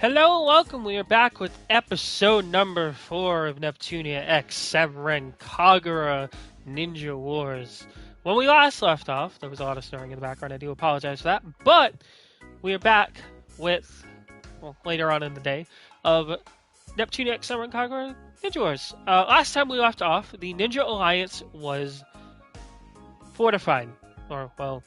Hello and welcome. We are back with episode number 4 of Neptunia X Senran Kagura Ninja Wars. When we last left off, there was a lot of snoring in the background. I do apologize for that. But we are back with, well, later on in the day, of Neptunia X Senran Kagura Ninja Wars. Last time we left off, the Ninja Alliance was fortified. Or, well,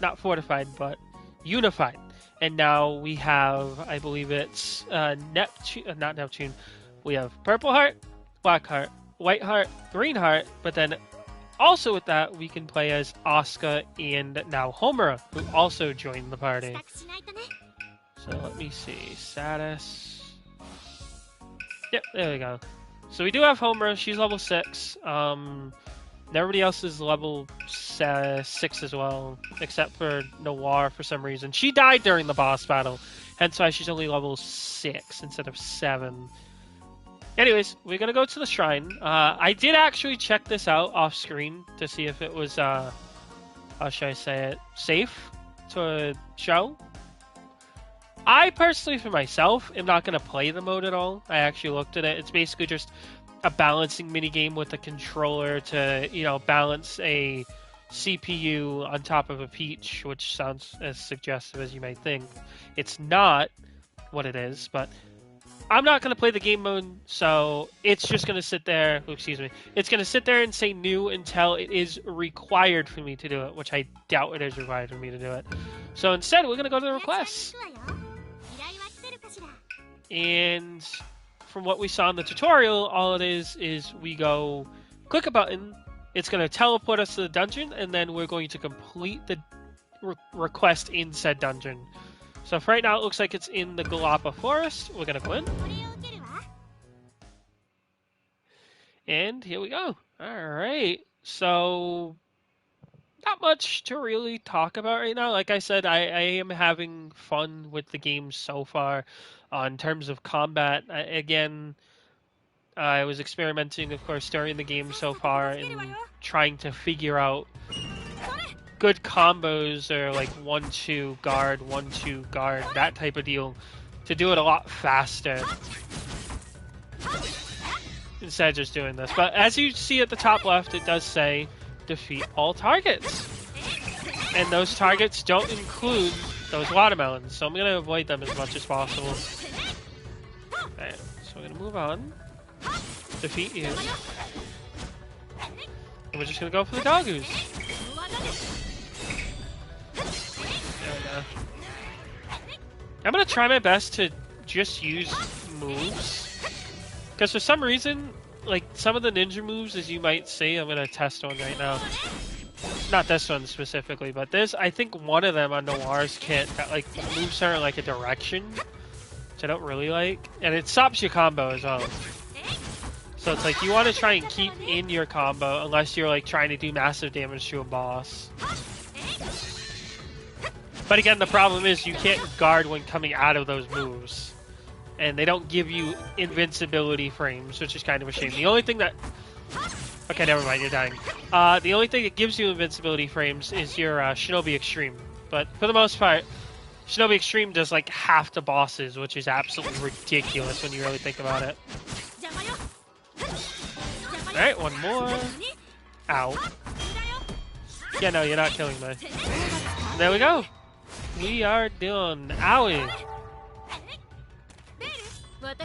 not fortified, but unified. And now we have, I believe it's not Neptune. We have Purple Heart, Black Heart, White Heart, Green Heart, but then also with that we can play as Asuka and now Homura, who also joined the party. So let me see, status. Yep, there we go. So we do have Homura, she's level 6. Everybody else is level 6 as well, except for Noir for some reason. She died during the boss battle, hence why she's only level 6 instead of 7. Anyways, we're gonna go to the shrine. I did actually check this out off screen to see if it was, how should I say it, safe to show. I personally, for myself, am not gonna play the mode at all. I actually looked at it. It's basically just a balancing minigame with a controller to, balance a CPU on top of a peach, which sounds as suggestive as you might think. It's not what it is, but I'm not going to play the game mode, so it's just going to sit there, it's going to sit there and say new until it is required for me to do it, which I doubt it is required for me to do it. So instead, we're going to go to the requests. And from what we saw in the tutorial, all it is we go click a button, it's going to teleport us to the dungeon, and then we're going to complete the request in said dungeon. So for right now, it looks like it's in the Galapa Forest. We're going to go in. And here we go. Alright, so not much to really talk about right now. Like I said, I am having fun with the game so far. In terms of combat, I was experimenting, of course, during the game so far and trying to figure out good combos or like 1-2 guard, 1-2 guard, that type of deal to do it a lot faster instead of just doing this. But as you see at the top left, it does say defeat all targets. And those targets don't include those watermelons, so I'm going to avoid them as much as possible. Alright, so we're going to move on. Defeat you. And we're just going to go for the doggoos. There we go. I'm going to try my best to just use moves. Because for some reason, like some of the ninja moves, as you might see, I'm going to test one right now. Not this one specifically, but this, I think one of them on Noir's kit that like moves her in like a direction, which I don't really like, and it stops your combo as well. So it's like you want to try and keep in your combo unless you're like trying to do massive damage to a boss. But again, the problem is you can't guard when coming out of those moves, and they don't give you invincibility frames, which is kind of a shame. The only thing that okay, never mind, you're dying. The only thing that gives you invincibility frames is your Shinobi Extreme. But for the most part, Shinobi Extreme does like half the bosses, which is absolutely ridiculous when you really think about it. Alright, one more. Ow. Yeah, no, you're not killing me. There we go. We are done. Owie. I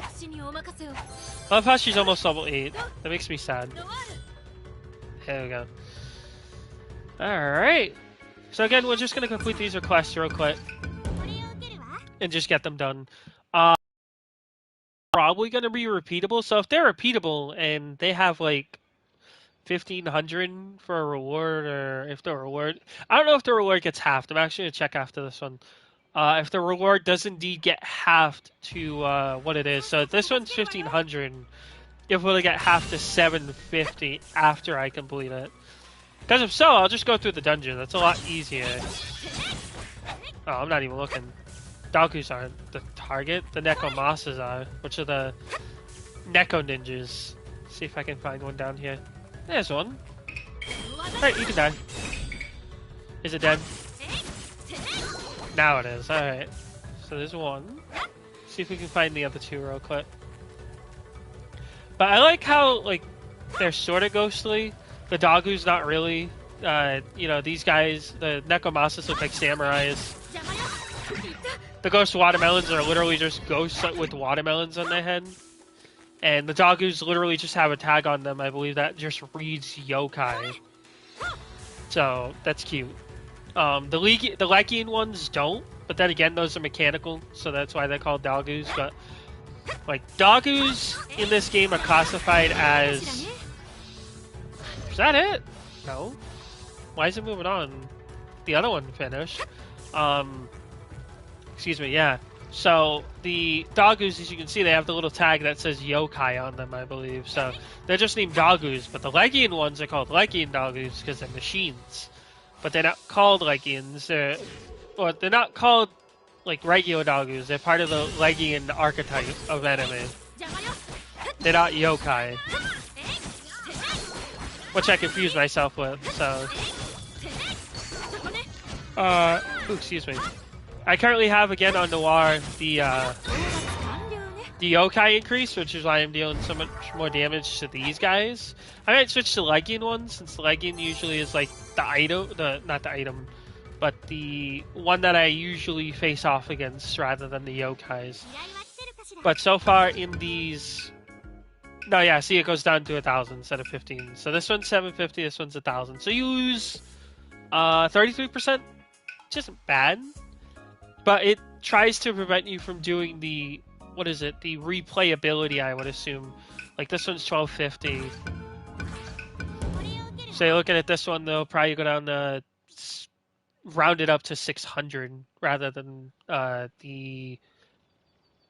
love how she's almost level 8. That makes me sad. There we go. Alright. So again, we're just going to complete these requests real quick. And just get them done. Probably going to be repeatable. So if they're repeatable and they have like 1,500 for a reward, or if the reward... I don't know if the reward gets halved. I'm actually going to check after this one. If the reward does indeed get halved to what it is. So if this one's 1,500... It will get half to 750 after I complete it. Because if so, I'll just go through the dungeon. That's a lot easier. Oh, I'm not even looking. Doggoos aren't the target. The Nekomasas are, which are the Neko ninjas. See if I can find one down here. There's one. Alright, you can die. Is it dead? Now it is. Alright. So there's one. See if we can find the other two real quick. But I like how, like, they're sort of ghostly. The Dagu's not really. You know, these guys, the Nekomasas look like samurais. The ghost watermelons are literally just ghosts with watermelons on their head. And the Dagus literally just have a tag on them, I believe, that just reads yokai. So, that's cute. The Legion ones don't, but then again, those are mechanical, so that's why they're called Dagus. But, like, Dagus in this game are classified as... Is that it? No. Why is it moving on? The other one finished. Excuse me, yeah. So, the Dagus, as you can see, they have the little tag that says yokai on them, I believe. So, they're just named Dagus, but the Legion ones are called Legion Dagus because they're machines. But they're not called Legions, they're not called, like, regular Dagus. They're part of the Legion archetype of anime. They're not yokai. Which I confuse myself with, so... excuse me. I currently have, again, on Noir, the yokai increase, which is why I'm dealing so much more damage to these guys. I might switch to Legion ones, since the Legion usually is, like, the item, not the item, but the one that I usually face off against, rather than the yokais. But so far in these... No, yeah, see, it goes down to 1,000 instead of 15. So this one's 750, this one's 1,000. So you lose 33%, which isn't bad. But it tries to prevent you from doing the, what is it, the replayability, I would assume. Like, this one's 1250. So you're looking at this one, they'll probably go down to, round it up to 600, rather than the,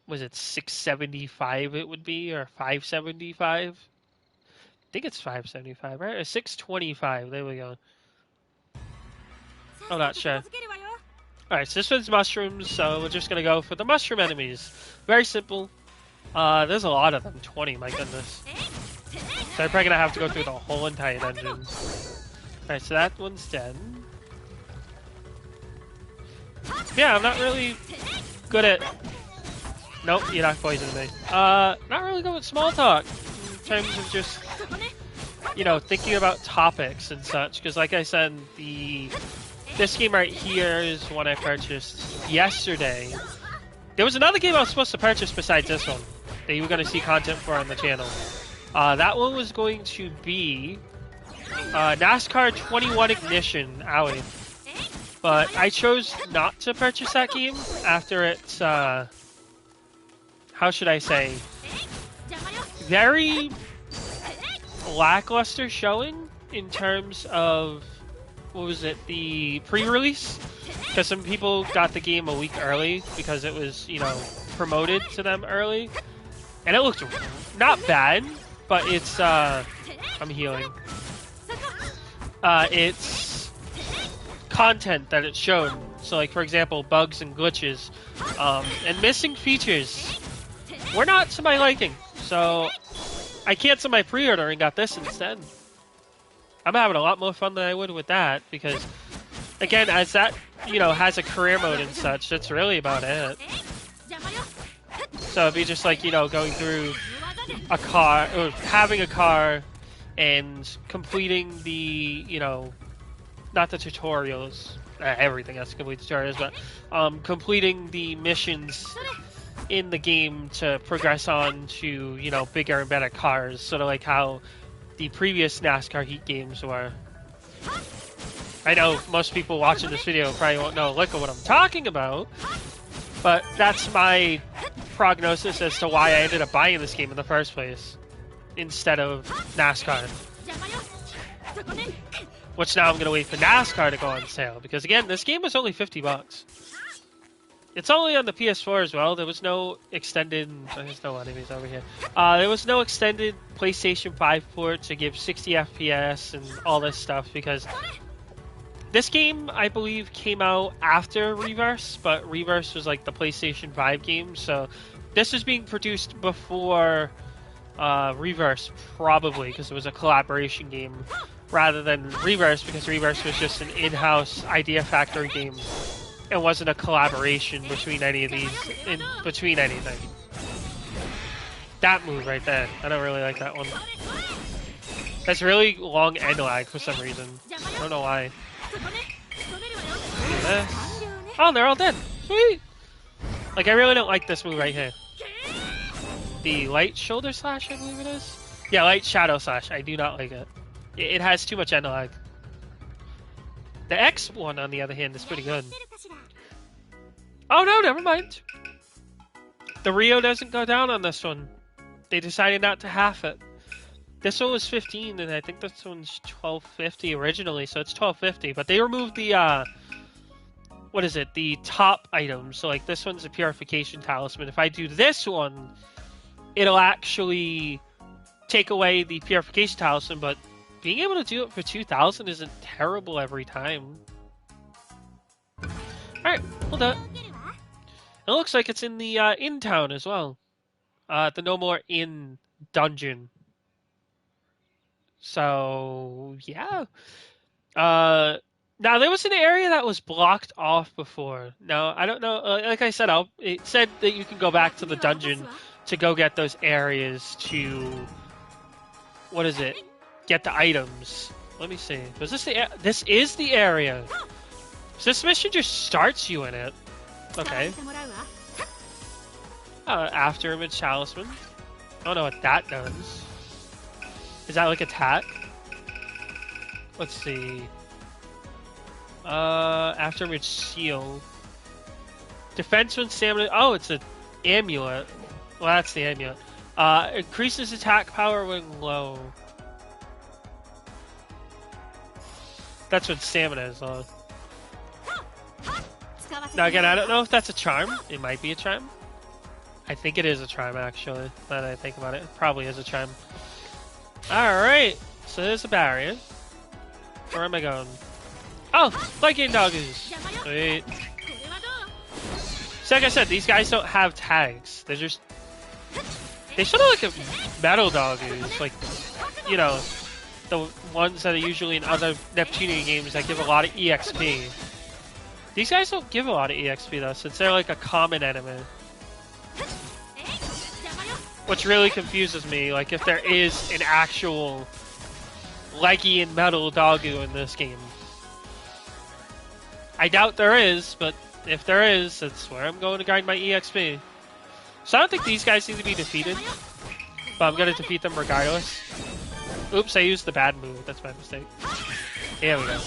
was it 675 it would be, or 575? I think it's 575, right? Or 625, there we go. I'm not sure. Alright, so this one's mushrooms, so we're just gonna go for the mushroom enemies. Very simple. There's a lot of them, 20, my goodness. So I'm probably gonna have to go through the whole entire dungeon. Alright, so that one's dead. Yeah, I'm not really good at... Nope, you're not poisoning me. Not really good with small talk. In terms of just, you know, thinking about topics and such. Because like I said, this game right here is one I purchased yesterday. There was another game I was supposed to purchase besides this one that you were going to see content for on the channel. That one was going to be NASCAR 21 Ignition, owie. But I chose not to purchase that game after its, how should I say, very lackluster showing in terms of, what was it, the pre-release? Because some people got the game a week early because it was, you know, promoted to them early. And it looked not bad, but it's, I'm healing. It's content that it showed. So, like, for example, bugs and glitches, and missing features were not to my liking. So, I canceled my pre-order and got this instead. I'm having a lot more fun than I would with that, because, again, as that, you know, has a career mode and such, that's really about it. So it'd be just like, you know, going through a car, or having a car, and completing the, you know, not the tutorials, everything has to complete tutorials, but completing the missions in the game to progress on to, you know, bigger and better cars, sort of like how the previous NASCAR Heat games were. I know most people watching this video probably won't know a lick of what I'm talking about, but that's my prognosis as to why I ended up buying this game in the first place, instead of NASCAR. Which now I'm going to wait for NASCAR to go on sale, because again, this game was only $50. It's only on the PS4 as well. There was no extended... There's no enemies over here. There was no extended PlayStation 5 port to give 60 FPS and all this stuff, because this game, I believe, came out after Reverse, but Reverse was like the PlayStation 5 game, so this was being produced before Reverse, probably, because it was a collaboration game, rather than Reverse, because Reverse was just an in-house Idea Factory game it wasn't a collaboration between any of these, in between anything. That move right there, I don't really like that one. That's really long end lag for some reason. I don't know why. Do this. Oh, they're all dead. Sweet! Like, I really don't like this move right here. The light shoulder slash, I believe it is? Yeah, light shadow slash. I do not like it. It has too much end lag. The X one, on the other hand, is pretty good. Oh no, never mind. The Rio doesn't go down on this one. They decided not to half it. This one was 15, and I think this one's 1250 originally, so it's 1250. But they removed the, what is it? The top items. So, like, this one's a Purification Talisman. If I do this one, it'll actually take away the Purification Talisman, but being able to do it for 2,000 isn't terrible every time. Alright, we'll do it. It looks like it's in the inn town as well. The No More Inn dungeon. So, yeah. Now, there was an area that was blocked off before. Now, I don't know. Like I said, it said that you can go back to the dungeon to go get those areas to... What is it? Get the items. Let me see. Was this the... This is the area. So this mission just starts you in it. Okay. After image talisman. I don't know what that does. Is that like attack? Let's see. After image seal. Defense when stamina. Oh, it's an amulet. Well, that's the amulet. Increases attack power when low. That's what stamina is on. Now again, I don't know if that's a charm. It might be a charm. I think it is a charm, actually. Now that I think about it, it probably is a charm. Alright, so there's a barrier. Where am I going? Oh, Viking doggies! Sweet. So like I said, these guys don't have tags. They're just... They sort of like a metal doggies. Like, you know, the ones that are usually in other Neptunia games that give a lot of EXP. These guys don't give a lot of EXP though, since they're like a common enemy. Which really confuses me, like if there is an actual leggy and metal doggo in this game. I doubt there is, but if there is, that's where I'm going to grind my EXP. So I don't think these guys need to be defeated, but I'm going to defeat them regardless. Oops, I used the bad move, that's my mistake. Here we go.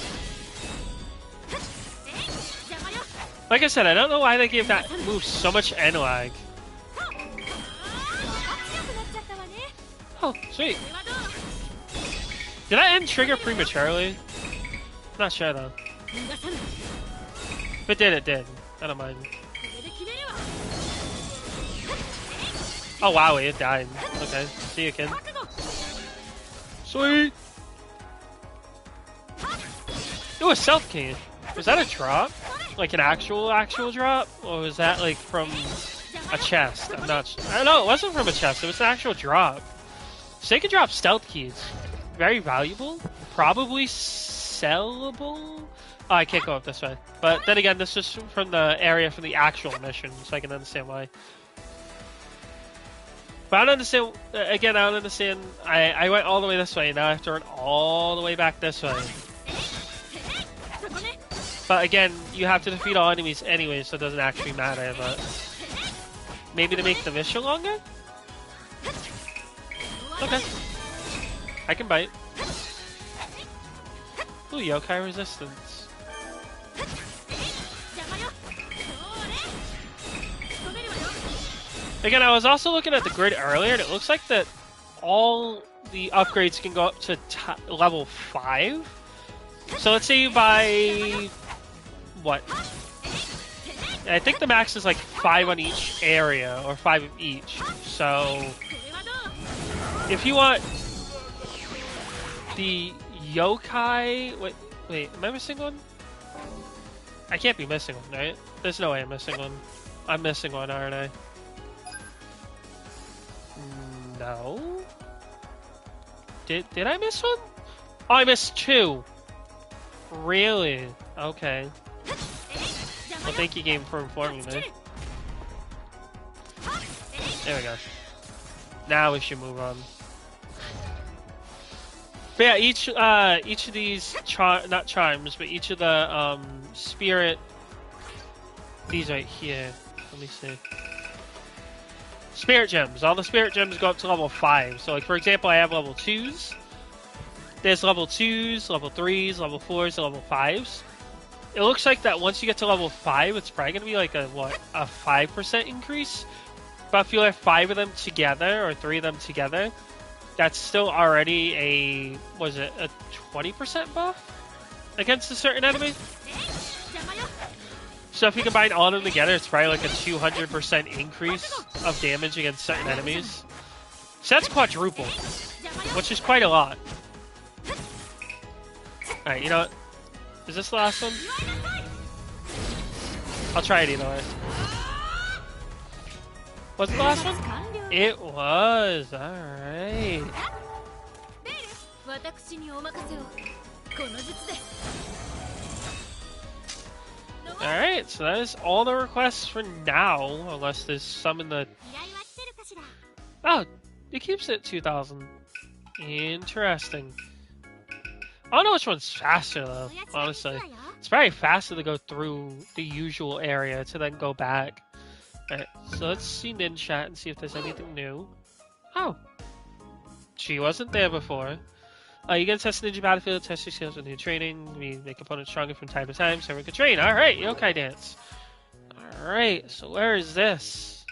Like I said, I don't know why they gave that move so much end lag. Oh, sweet. Did that end trigger prematurely? I'm not sure though. If it did, it did. I don't mind. Oh wow, it died. Okay, see you, kid. Sweet! Ooh, a stealth key. Was that a drop? Like an actual drop? Or was that like from a chest? I'm not sure. I don't know, it wasn't from a chest, it was an actual drop. So they can drop stealth keys. Very valuable. Probably sellable. Oh, I can't go up this way. But then again, this is from the area from the actual mission, so I can understand why. But I don't understand, again, I don't understand. I went all the way this way, now I have to run all the way back this way. But again, you have to defeat all enemies anyway, so it doesn't actually matter, but... Maybe to make the mission longer? Okay. I can bite. Ooh, yokai resistance. Again, I was also looking at the grid earlier, and it looks like that all the upgrades can go up to level 5. So let's say you buy... What? I think the max is like 5 on each area, or 5 of each. So... If you want the yokai... Wait, am I missing one? I can't be missing one, right? There's no way I'm missing one. I'm missing one, aren't I? No? Did I miss one? Oh, I missed 2. Really? Okay. Well, thank you, game, for informing me. There we go. Now we should move on. But yeah, each of these not charms, but each of the spirit, these right here. Let me see. Spirit gems. All the spirit gems go up to level 5. So, like, for example, I have level 2s. There's level 2s, level 3s, level 4s, and level 5s. It looks like that once you get to level 5, it's probably going to be like a 5% increase. But if you have 5 of them together, or 3 of them together, that's still already a 20% buff against a certain enemy? So if you combine all of them together, it's probably like a 200% increase of damage against certain enemies. So that's quadruple, which is quite a lot. Alright, you know what? Is this the last one? I'll try it either way. Was it the last one? It was. Alright. Alright, so that is all the requests for now, unless there's some in the... Oh, it keeps it at 2,000. Interesting. I don't know which one's faster, though, honestly. It's probably faster to go through the usual area to then go back. Alright, so let's see Nin Chat and see if there's anything new. Oh! She wasn't there before. You can test Ninja Battlefield, test your skills with new training. We make opponents stronger from time to time, so we can train. Alright, Yokai Dance. Alright, so where is this?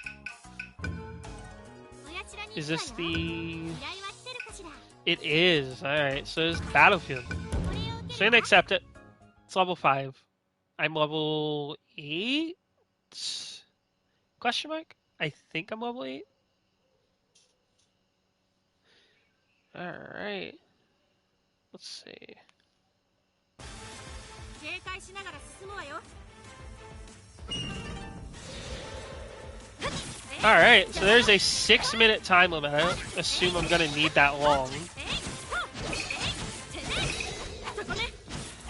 Is this the... It is. Alright, so it's Battlefield. So I'm gonna accept it. It's level 5. I'm level 8? Question mark? I think I'm level 8. Alright. Let's see. Alright, so there's a 6-minute time limit. I don't assume I'm gonna need that long.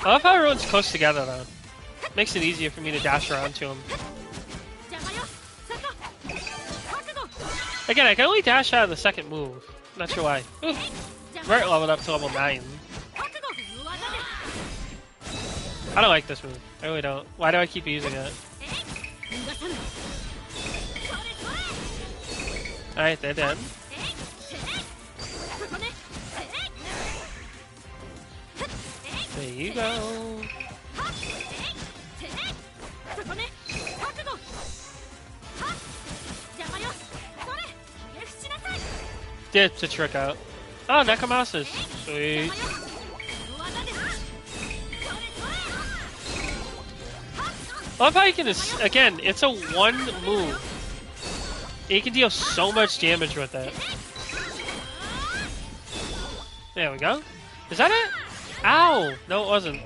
I love how everyone's close together though. Makes it easier for me to dash around to them. Again, I can only dash out of the second move. Not sure why. Ooh. Right, leveled up to level 9. I don't like this move. I really don't. Why do I keep using it? Alright, they're dead. There you go. Did to trick out. Oh, Nekomasa's. Sweet. I love how you can, again, it's a 1 move. You can deal so much damage with it. There we go. Is that it? Ow! No, it wasn't.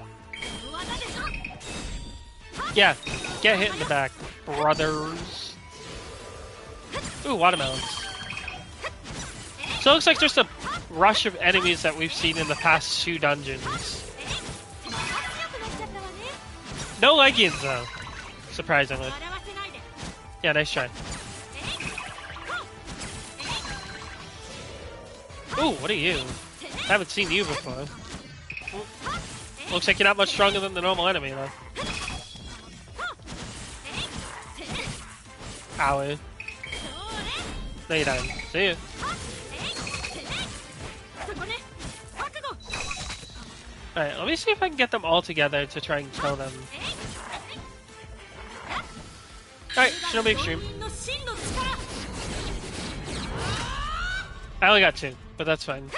Yeah, get hit in the back, brothers. Ooh, watermelons. So it looks like just a rush of enemies that we've seen in the past 2 dungeons. No leggings, though. Surprisingly. Yeah, nice try. Ooh, what are you? I haven't seen you before. Ooh. Looks like you're not much stronger than the normal enemy, though. Owie. No, you don't. See ya. Alright, let me see if I can get them all together to try and kill them. Alright, Shinobi Extreme. I only got 2, but that's fine.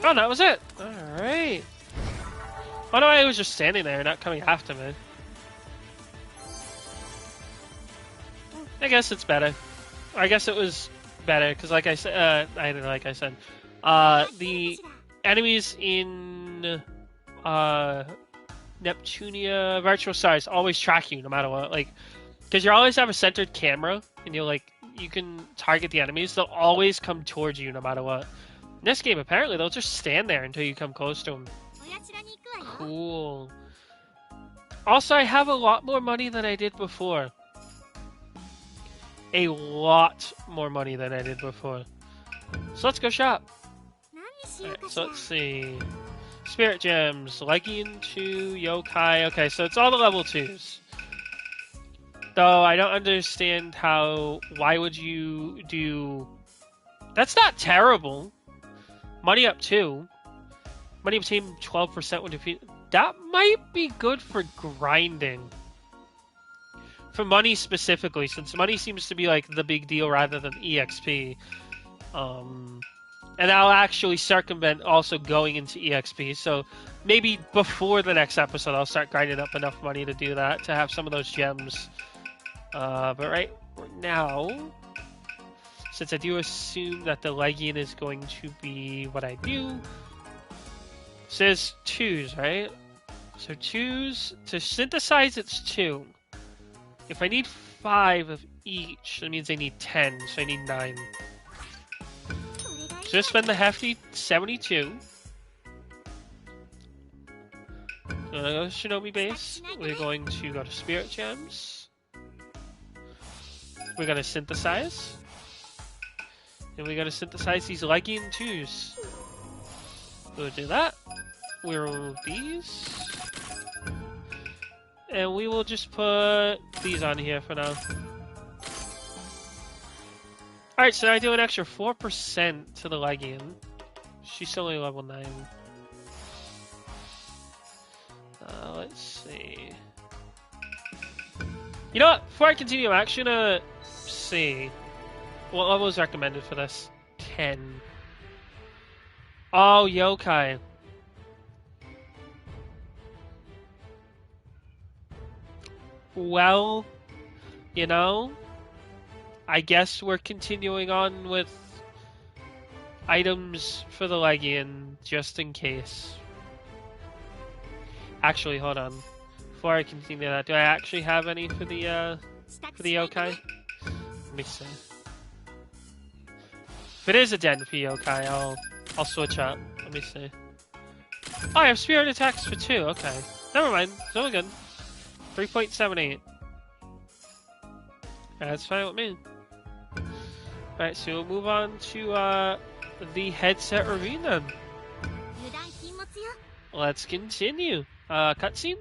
Oh, that was it! Alright. Oh no, I was just standing there, not coming after me. I guess it's better. I guess it was better, because like I said, the enemies in Neptunia Virtual Stars always track you no matter what. Like, because you always have a centered camera, and you can target the enemies. They'll always come towards you no matter what. In this game, apparently, they'll just stand there until you come close to them. Cool. Also, I have a lot more money than I did before. A lot more money than I did before. So let's go shop. Alright, so let's see. Spirit Gems, Legion 2, Yokai. Okay, so it's all the level 2s. Though I don't understand why would you do... That's not terrible. Money up 2. Money obtained 12% when defeated. That might be good for grinding. For money specifically, since money seems to be like the big deal rather than EXP. And I'll actually circumvent also going into EXP. So maybe before the next episode, I'll start grinding up enough money to do that, to have some of those gems. But right now, since I do assume that the Legion is going to be what I do, it says 2s, right? So 2s, to synthesize it's 2. If I need 5 of each, that means I need 10, so I need 9. So just spend the hefty 72. We're going to go to Shinobi base. We're going to go to Spirit Gems. We're going to synthesize. And we're going to synthesize these Legion 2s. We'll do that. We'll remove these. And we will just put these on here for now. Alright, so now I do an extra 4% to the Legion. She's still only level 9. Let's see. You know what? Before I continue, I'm actually gonna see what level is recommended for this. 10. Oh, Yokai. Well, you know, I guess we're continuing on with items for the Legion, just in case. Actually, hold on. Before I continue that, do I actually have any for the Yokai? Let me see. If it is a Den for Yokai, I'll switch up. Let me see. Oh, I have Spirit Attacks for 2, okay. Never mind, it's only good. 3.78. That's fine with me. Alright, so we'll move on to the headset review then. Let's continue. Cutscene?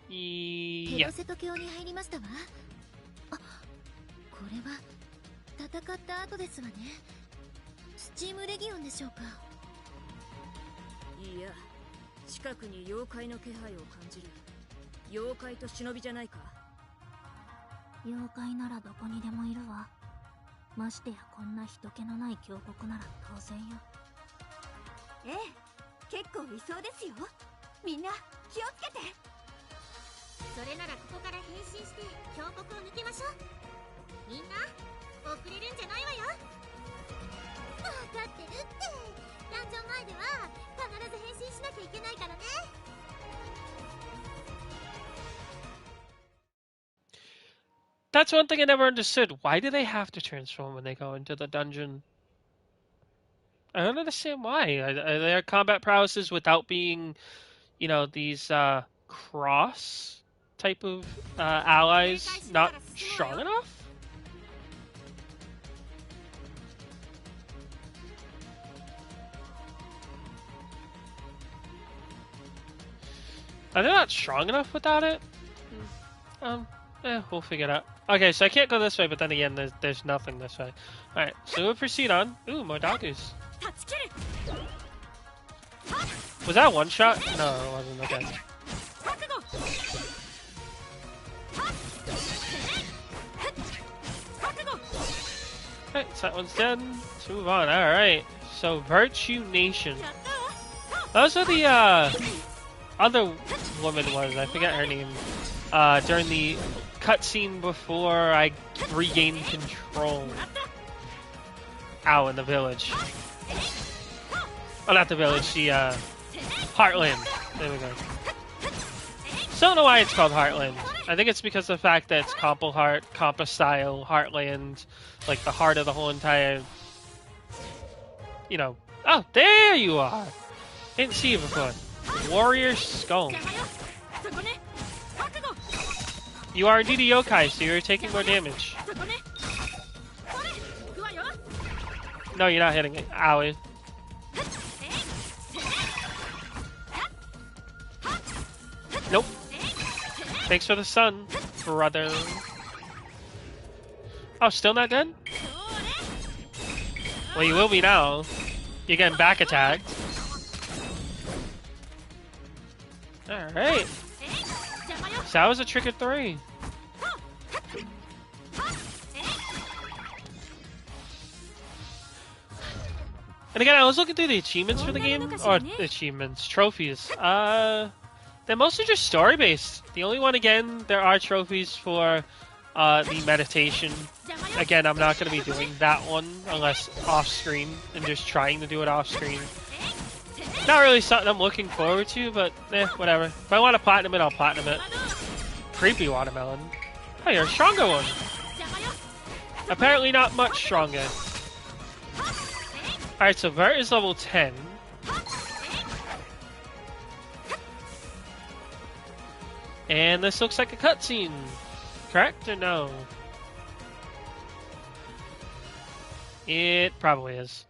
Yeah. 近くに妖怪の気配を感じる。妖怪と忍びじゃないか。妖怪ならどこにでもいるわ。ましてやこんな人気のない峡谷なら当然よ。ええ、結構いそうですよ。みんな気をつけて。それならここから変身して峡谷を抜けましょう。みんな遅れるんじゃないわよ。分かってるって。ダンジョン前では必ず変身しなきゃいけないからね。That's one thing I never understood. Why do they have to transform when they go into the dungeon? I don't understand why. Are their combat prowesses without being, you know, these cross type of allies not strong enough? Are they not strong enough without it? We'll figure it out. Okay, so I can't go this way, but then again, there's nothing this way. Alright, so we'll proceed on. Ooh, more Dagus. Was that a one shot? No, it wasn't. Okay. Alright, so that one's dead. Let's move on. Alright, so Virtue Nation. Those are the other woman was, I forget her name. During the cutscene before I regained control. Ow, in the village. Oh, not the village, the Heartland. There we go. So I don't know why it's called Heartland. I think it's because of the fact that it's Compa style, Heartland, like the heart of the whole entire, you know. Oh, there you are! Didn't see you before. Warrior Skull. You are indeed a yokai, so you're taking more damage. No, you're not hitting it. Owie. Nope. Thanks for the sun, brother. Oh, still not dead? Well, you will be now. You're getting back attacked. Alright. So that was a trick of 3. And again, I was looking through the achievements for the game. Or achievements, trophies. They're mostly just story-based. The only one, again, there are trophies for the meditation. Again, I'm not going to be doing that one unless off-screen and just trying to do it off-screen. Not really something I'm looking forward to, but whatever. If I want to platinum it, I'll platinum it. Creepy watermelon. Oh, you're a stronger one. Apparently not much stronger. Alright, so Vert is level 10. And this looks like a cutscene. Correct or no? It probably is.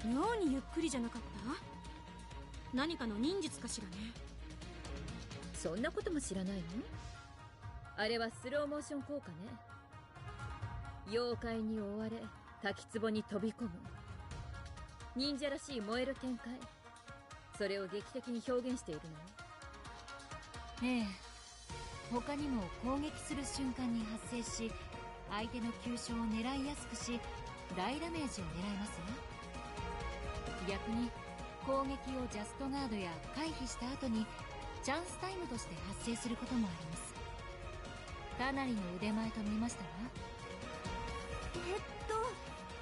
妙にゆっくりじゃなかった？何かの忍術かしらね。そんなことも知らないの？あれはスローモーション効果ね。妖怪に追われ滝壺に飛び込む忍者らしい燃える展開、それを劇的に表現しているのよ。ええ、他にも攻撃する瞬間に発生し、相手の急所を狙いやすくし、大ダメージを狙いますわ。逆に攻撃をジャストガードや回避した後にチャンスタイムとして発生することもあります。かなりの腕前と見ましたわ。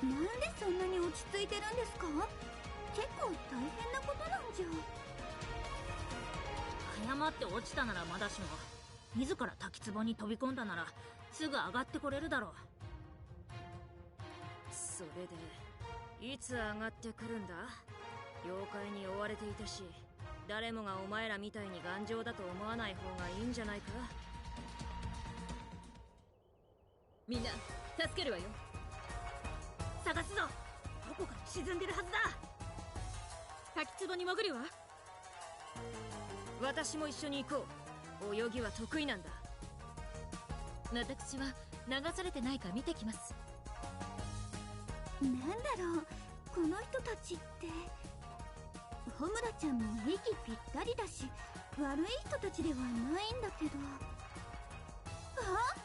なんでそんなに落ち着いてるんですか？結構大変なことなんじゃ。誤って落ちたならまだしも、自ら滝壺に飛び込んだならすぐ上がってこれるだろう。それでいつ上がってくるんだ？妖怪に追われていたし、誰もがお前らみたいに頑丈だと思わない方がいいんじゃないか。みんな助けるわよ。探すぞ。どこかに沈んでるはずだ。滝壺に潜るわ。私も一緒に行こう。泳ぎは得意なんだ。私は流されてないか見てきます。なんだろう、この人たちって。ホムラちゃんも息ぴったりだし、悪い人たちではないんだけど。あ？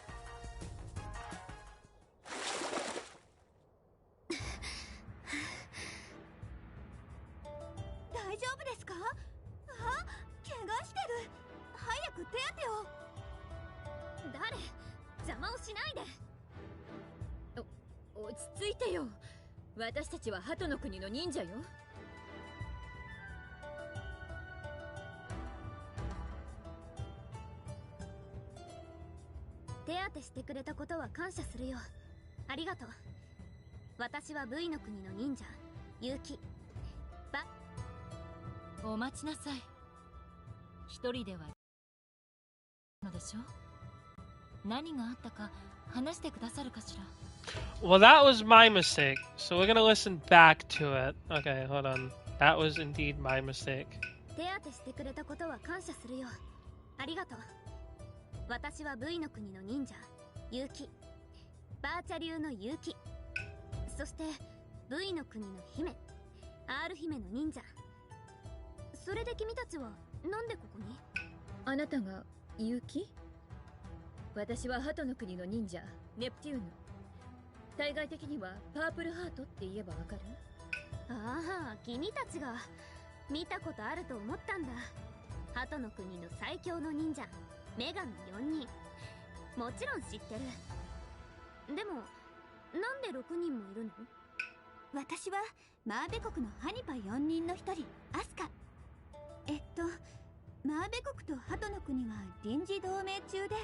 大丈夫ですか？あ、怪我してる。早く手当てを。誰？邪魔をしないで。落ち着いてよ。私たちは鳩の国の忍者よ。手当てしてくれたことは感謝するよ。ありがとう。私は V の国の忍者結城。お待ちなさい。一人ではのでしょ。何があったか話してくださるかしら。Well, that was my mistake. So we're gonna listen back to it. Okay, hold on. That was indeed my mistake. 手当てしてくれたことは感謝するよ。ありがとう。私は V の国の忍者結城。バーチャ流の結城。そして V の国の姫 R 姫の忍者。それで君たちはなんでここに？あなたが結城？私は鳩の国の忍者ネプテューヌ。対外的にはパープルハートって言えばわかる？ああ、君たちが見たことあると思ったんだ。鳩の国の最強の忍者女神4人、もちろん知ってる。でもなんで6人もいるの？私はマーベ国のハニパ4人の一人アスカ。マーベ国と鳩の国は臨時同盟中で、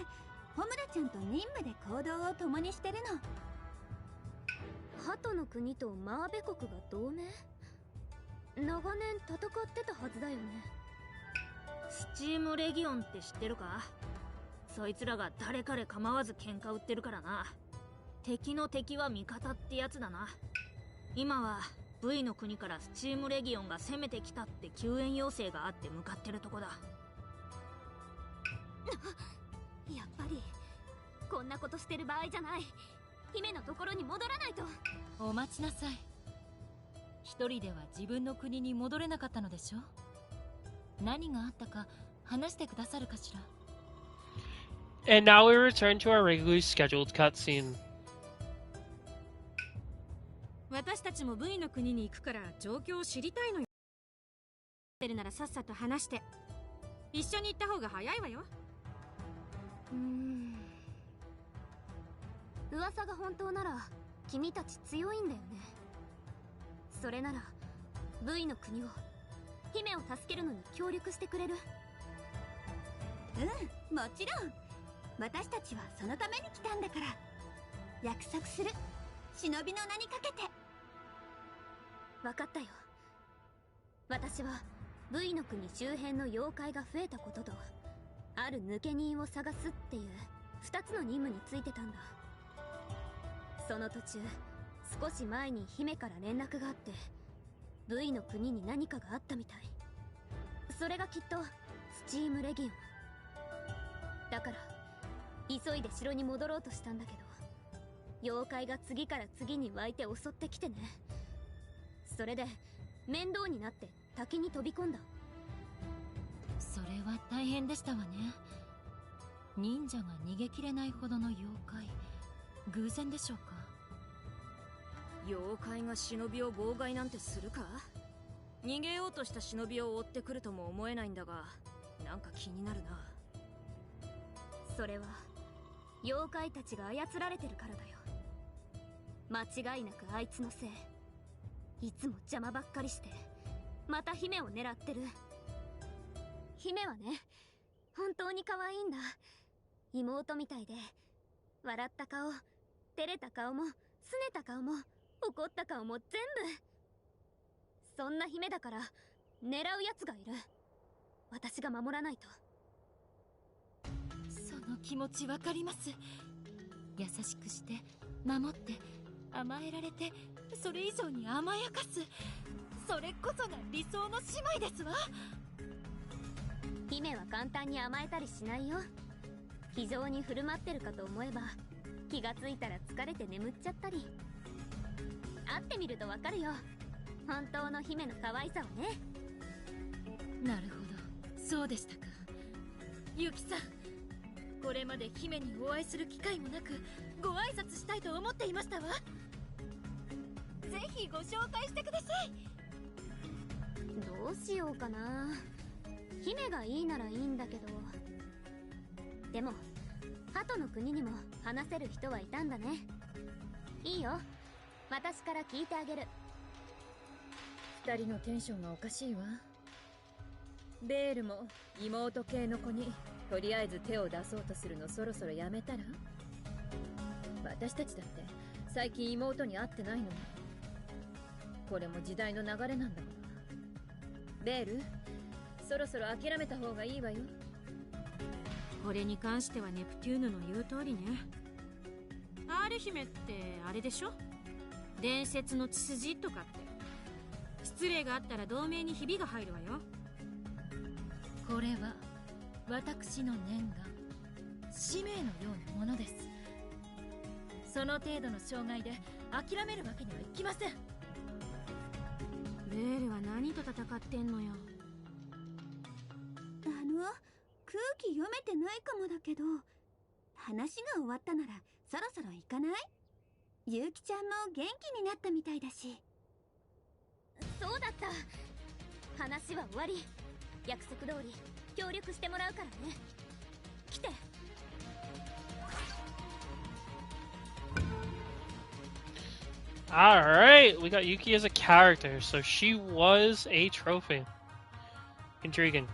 ホムラちゃんと任務で行動を共にしてるの。鳩の国とマーベ国が同盟？長年戦ってたはずだよね。スチームレギオンって知ってるか？そいつらが誰彼構わず喧嘩売ってるからな。敵の敵は味方ってやつだな。今は V の国からスチームレギオンが攻めてきたって救援要請があって向かってるとこだ。やっぱりこんなことしてる場合じゃない。姫のところに戻らないと。お待ちなさい。一人では自分の国に戻れなかったのでしょ。何があったか話してくださるかしら。 And now we return to our regularly scheduled cutscene. 私たちも V の国に行くから状況を知りたいのよ。てるならさっさと話して。一緒に行った方が早いわよ。噂が本当なら君たち強いんだよね。それなら V の国を、姫を助けるのに協力してくれる？もちろん。私たちはそのために来たんだから。約束する。忍びの名にかけて。分かったよ。私は V の国周辺の妖怪が増えたことと、ある抜け人を探すっていう2つの任務についてたんだ。その途中、少し前に姫から連絡があって、 V の国に何かがあったみたい。それがきっとスチームレギオンだから、急いで城に戻ろうとしたんだけど、妖怪が次から次に湧いて襲ってきてね。それで面倒になって滝に飛び込んだ。それは大変でしたわね。忍者が逃げきれないほどの妖怪、偶然でしょうか。妖怪が忍びを妨害なんてするか？逃げようとした忍びを追ってくるとも思えないんだが、なんか気になるな。それは妖怪たちが操られてるからだよ。間違いなくあいつのせい。いつも邪魔ばっかりして、また姫を狙ってる。姫はね、本当に可愛いんだ。妹みたいで、笑った顔、照れた顔も、拗ねた顔も、怒った顔も全部。そんな姫だから狙うやつがいる。私が守らないと。その気持ちわかります。優しくして守って甘えられて、それ以上に甘やかす、それこそが理想の姉妹ですわ。姫は簡単に甘えたりしないよ。非常に振る舞ってるかと思えば、気がついたら疲れて眠っちゃったり。会ってみるとわかるよ、本当の姫の可愛さをね。なるほど、そうでしたか。ユキさん、これまで姫にお会いする機会もなく、ご挨拶したいと思っていましたわ。ぜひご紹介してください。どうしようかな。姫がいいならいいんだけど。でも鳩の国にも話せる人はいたんだね。いいよ、私から聞いてあげる。二人のテンションがおかしいわ。ベールも妹系の子にとりあえず手を出そうとするのそろそろやめたら？私たちだって最近妹に会ってないのに。これも時代の流れなんだもの。ベール、そろそろ諦めた方がいいわよ。これに関してはネプテューヌの言う通りね。アール姫ってあれでしょ、伝説の血筋とかって。失礼があったら同盟にひびが入るわよ。これは私の念願、使命のようなものです。その程度の障害で諦めるわけにはいきません。ベールは何と戦ってんのよ。空気読めてないかもだけど、話が終わったならそろそろ行かない？ゆうきちゃんも元気になったみたいだし。そうだった。話は終わり。約束通り協力してもらうからね。来て。Alright, we got Yuki as a character, so she was a trophy. Intriguing.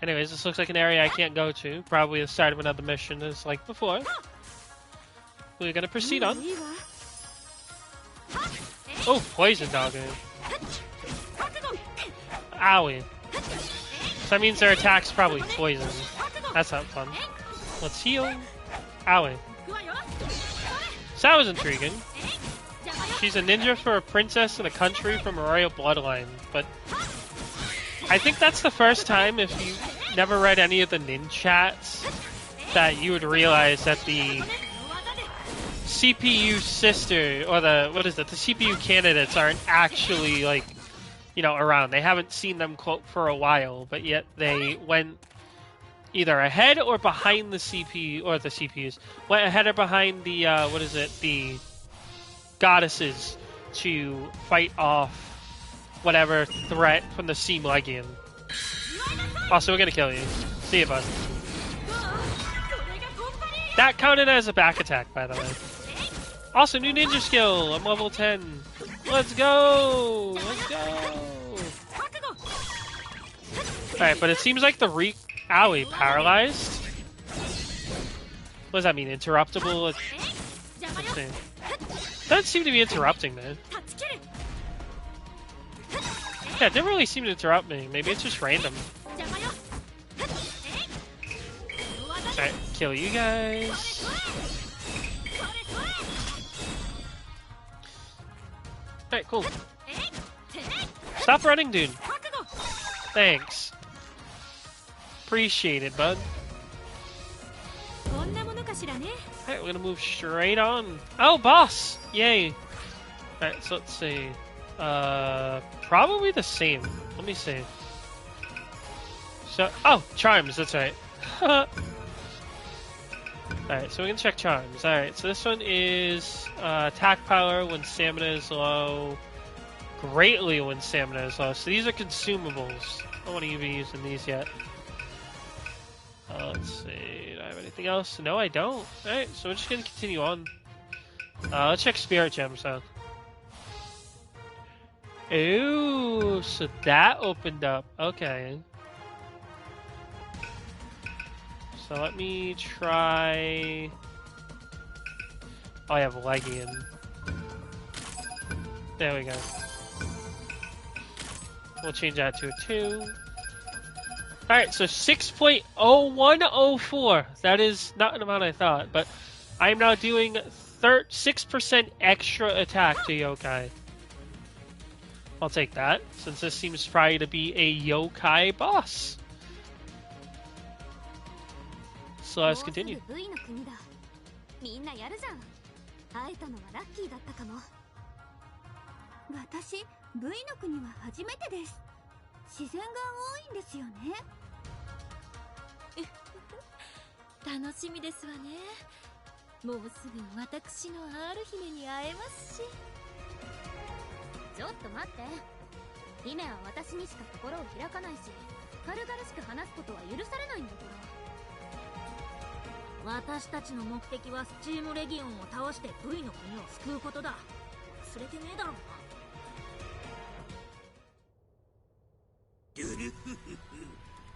Anyways, this looks like an area I can't go to. Probably the start of another mission, as like before. We're gonna proceed on. Oh, poison doggo. Owie. So that means their attack's probably poison. That's not fun. Let's heal. Owie. So that was intriguing. She's a ninja for a princess in a country from a royal bloodline, but I think that's the first time, if you never read any of the nin chats, that you would realize that the CPU sister, or the CPU candidates aren't actually, like, you know, around. They haven't seen them quote for a while, but yet they went either ahead or behind the CPU, or the CPUs, went ahead or behind the, the goddesses to fight off whatever threat from the Sea Legion. Also, we're gonna kill you. See you, bud. That counted as a back attack, by the way. Also, new ninja skill. I'm level 10. Let's go! Let's go! Alright, but it seems like the Owie, paralyzed? What does that mean? Interruptible? Let's see. Doesn't seem to be interrupting, man. Yeah, it didn't really seem to interrupt me. Maybe it's just random. Alright, kill you guys. Alright, cool. Stop running, dude. Thanks. Appreciate it, bud. Alright, we're gonna move straight on. Oh, boss! Yay! Alright, so let's see. Probably the same. Let me see. So, oh, charms, that's right. Alright, so we can check charms. Alright, so this one is attack power when stamina is low, greatly when stamina is low. So these are consumables. I don't want to be using these yet. Let's see, do I have anything else? No, I don't. Alright, so we're just going to continue on. Let's check spirit gems though. Ooh, so that opened up. Okay. So let me try... Oh, I have Legion. There we go. We'll change that to a 2. Alright, so 6.0104. That is not an amount I thought, but I'm now doing 6% extra attack to yokai. I'll take that, since this seems probably to be a yokai boss. So let's continue. 私、V の国は初めてです。自然が多いんですよね。楽しみですわね。もうすぐ私の R 姫に会えますし。ちょっと待って。姫は私にしか心を開かないし、軽々しく話すことは許されないんだから。私たちの目的はスチームレギオンを倒して V の国を救うことだ。忘れてねえだろうな。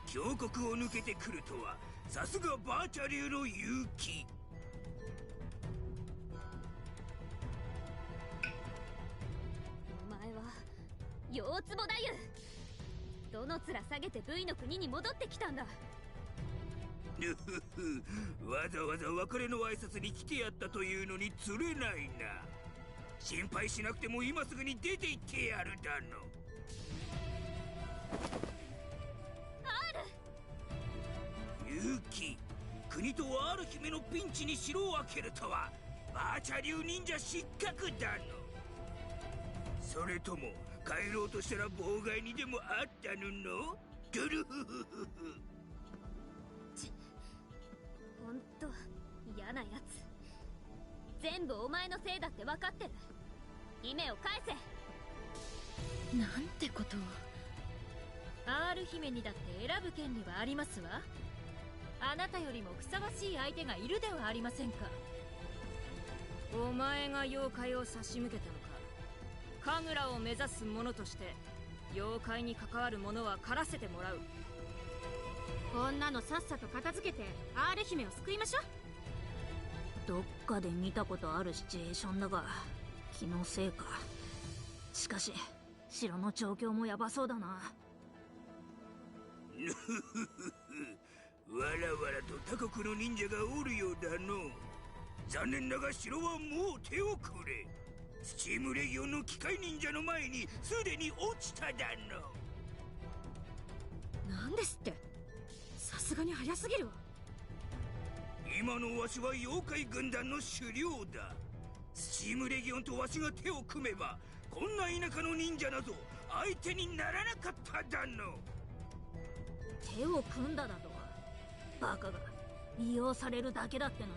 峡谷を抜けてくるとはさすがバーチャ流の勇気。お前は四つぼだゆ。どの面下げて V の国に戻ってきたんだ。わざわざ別れの挨拶に来てやったというのに釣れないな。心配しなくても今すぐに出て行ってやるだの。勇気、国と R 姫のピンチに城を開けるとはバーチャ流忍者失格だの。それとも帰ろうとしたら妨害にでもあったのの？ドゥルフフフフ。ほんと全部お前のせいだって分かってる。姫を返せ。なんてことを。R 姫にだって選ぶ権利はありますわ。あなたよりもふさわしい相手がいるではありませんか。お前が妖怪を差し向けたのか。神楽を目指す者として妖怪に関わる者は狩らせてもらう。こんなのさっさと片付けて R 姫を救いましょう。どっかで見たことあるシチュエーションだが気のせいか。しかし城の状況もヤバそうだな。わらわらと他国の忍者がおるようだの。残念だが城はもう手をくれ。スチームレギオンの機械忍者の前にすでに落ちただの。なんですって。さすがに早すぎるわ。今のわしは妖怪軍団の首領だ。スチームレギオンとわしが手を組めばこんな田舎の忍者など相手にならなかっただの。手を組んだだと。バカが利用されるだけだってのに。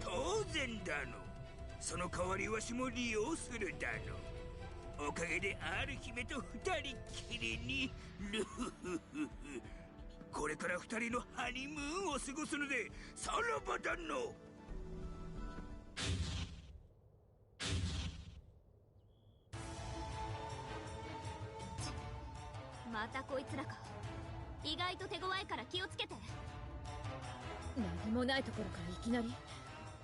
当然だの。その代わりわしも利用するだの。おかげで R 姫と二人きりに。これから二人のハニムーンを過ごすのでさらばだの。またこいつらか。意外と手強いから気をつけて。何もないところからいきなり、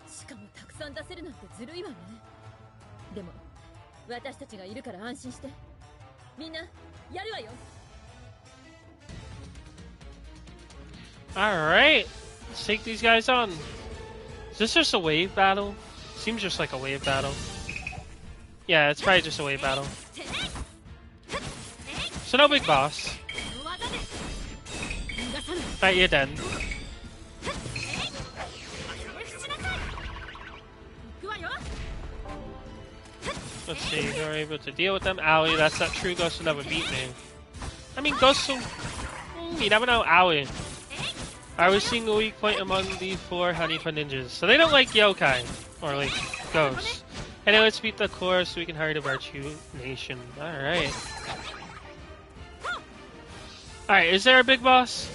しかもたくさん出せるなんてずるいわね。でも私たちがいるから安心して。みんなやるわよ。Alright, let's take these guys on. Is this just a wave battle? Seems just like a wave battle. Yeah, it's probably just a wave battle. So no big boss. Alright, you're dead. Let's see, you're able to deal with them. Owie, that's not true. Ghost will never beat me. I mean, Ghost will... you never know. Owie. I was seeing a weak point among the 4 Honeypot ninjas. So they don't like yokai. Or like ghosts. Anyway, let's beat the core so we can hurry to Virtue Nation. Alright. Alright, is there a big boss?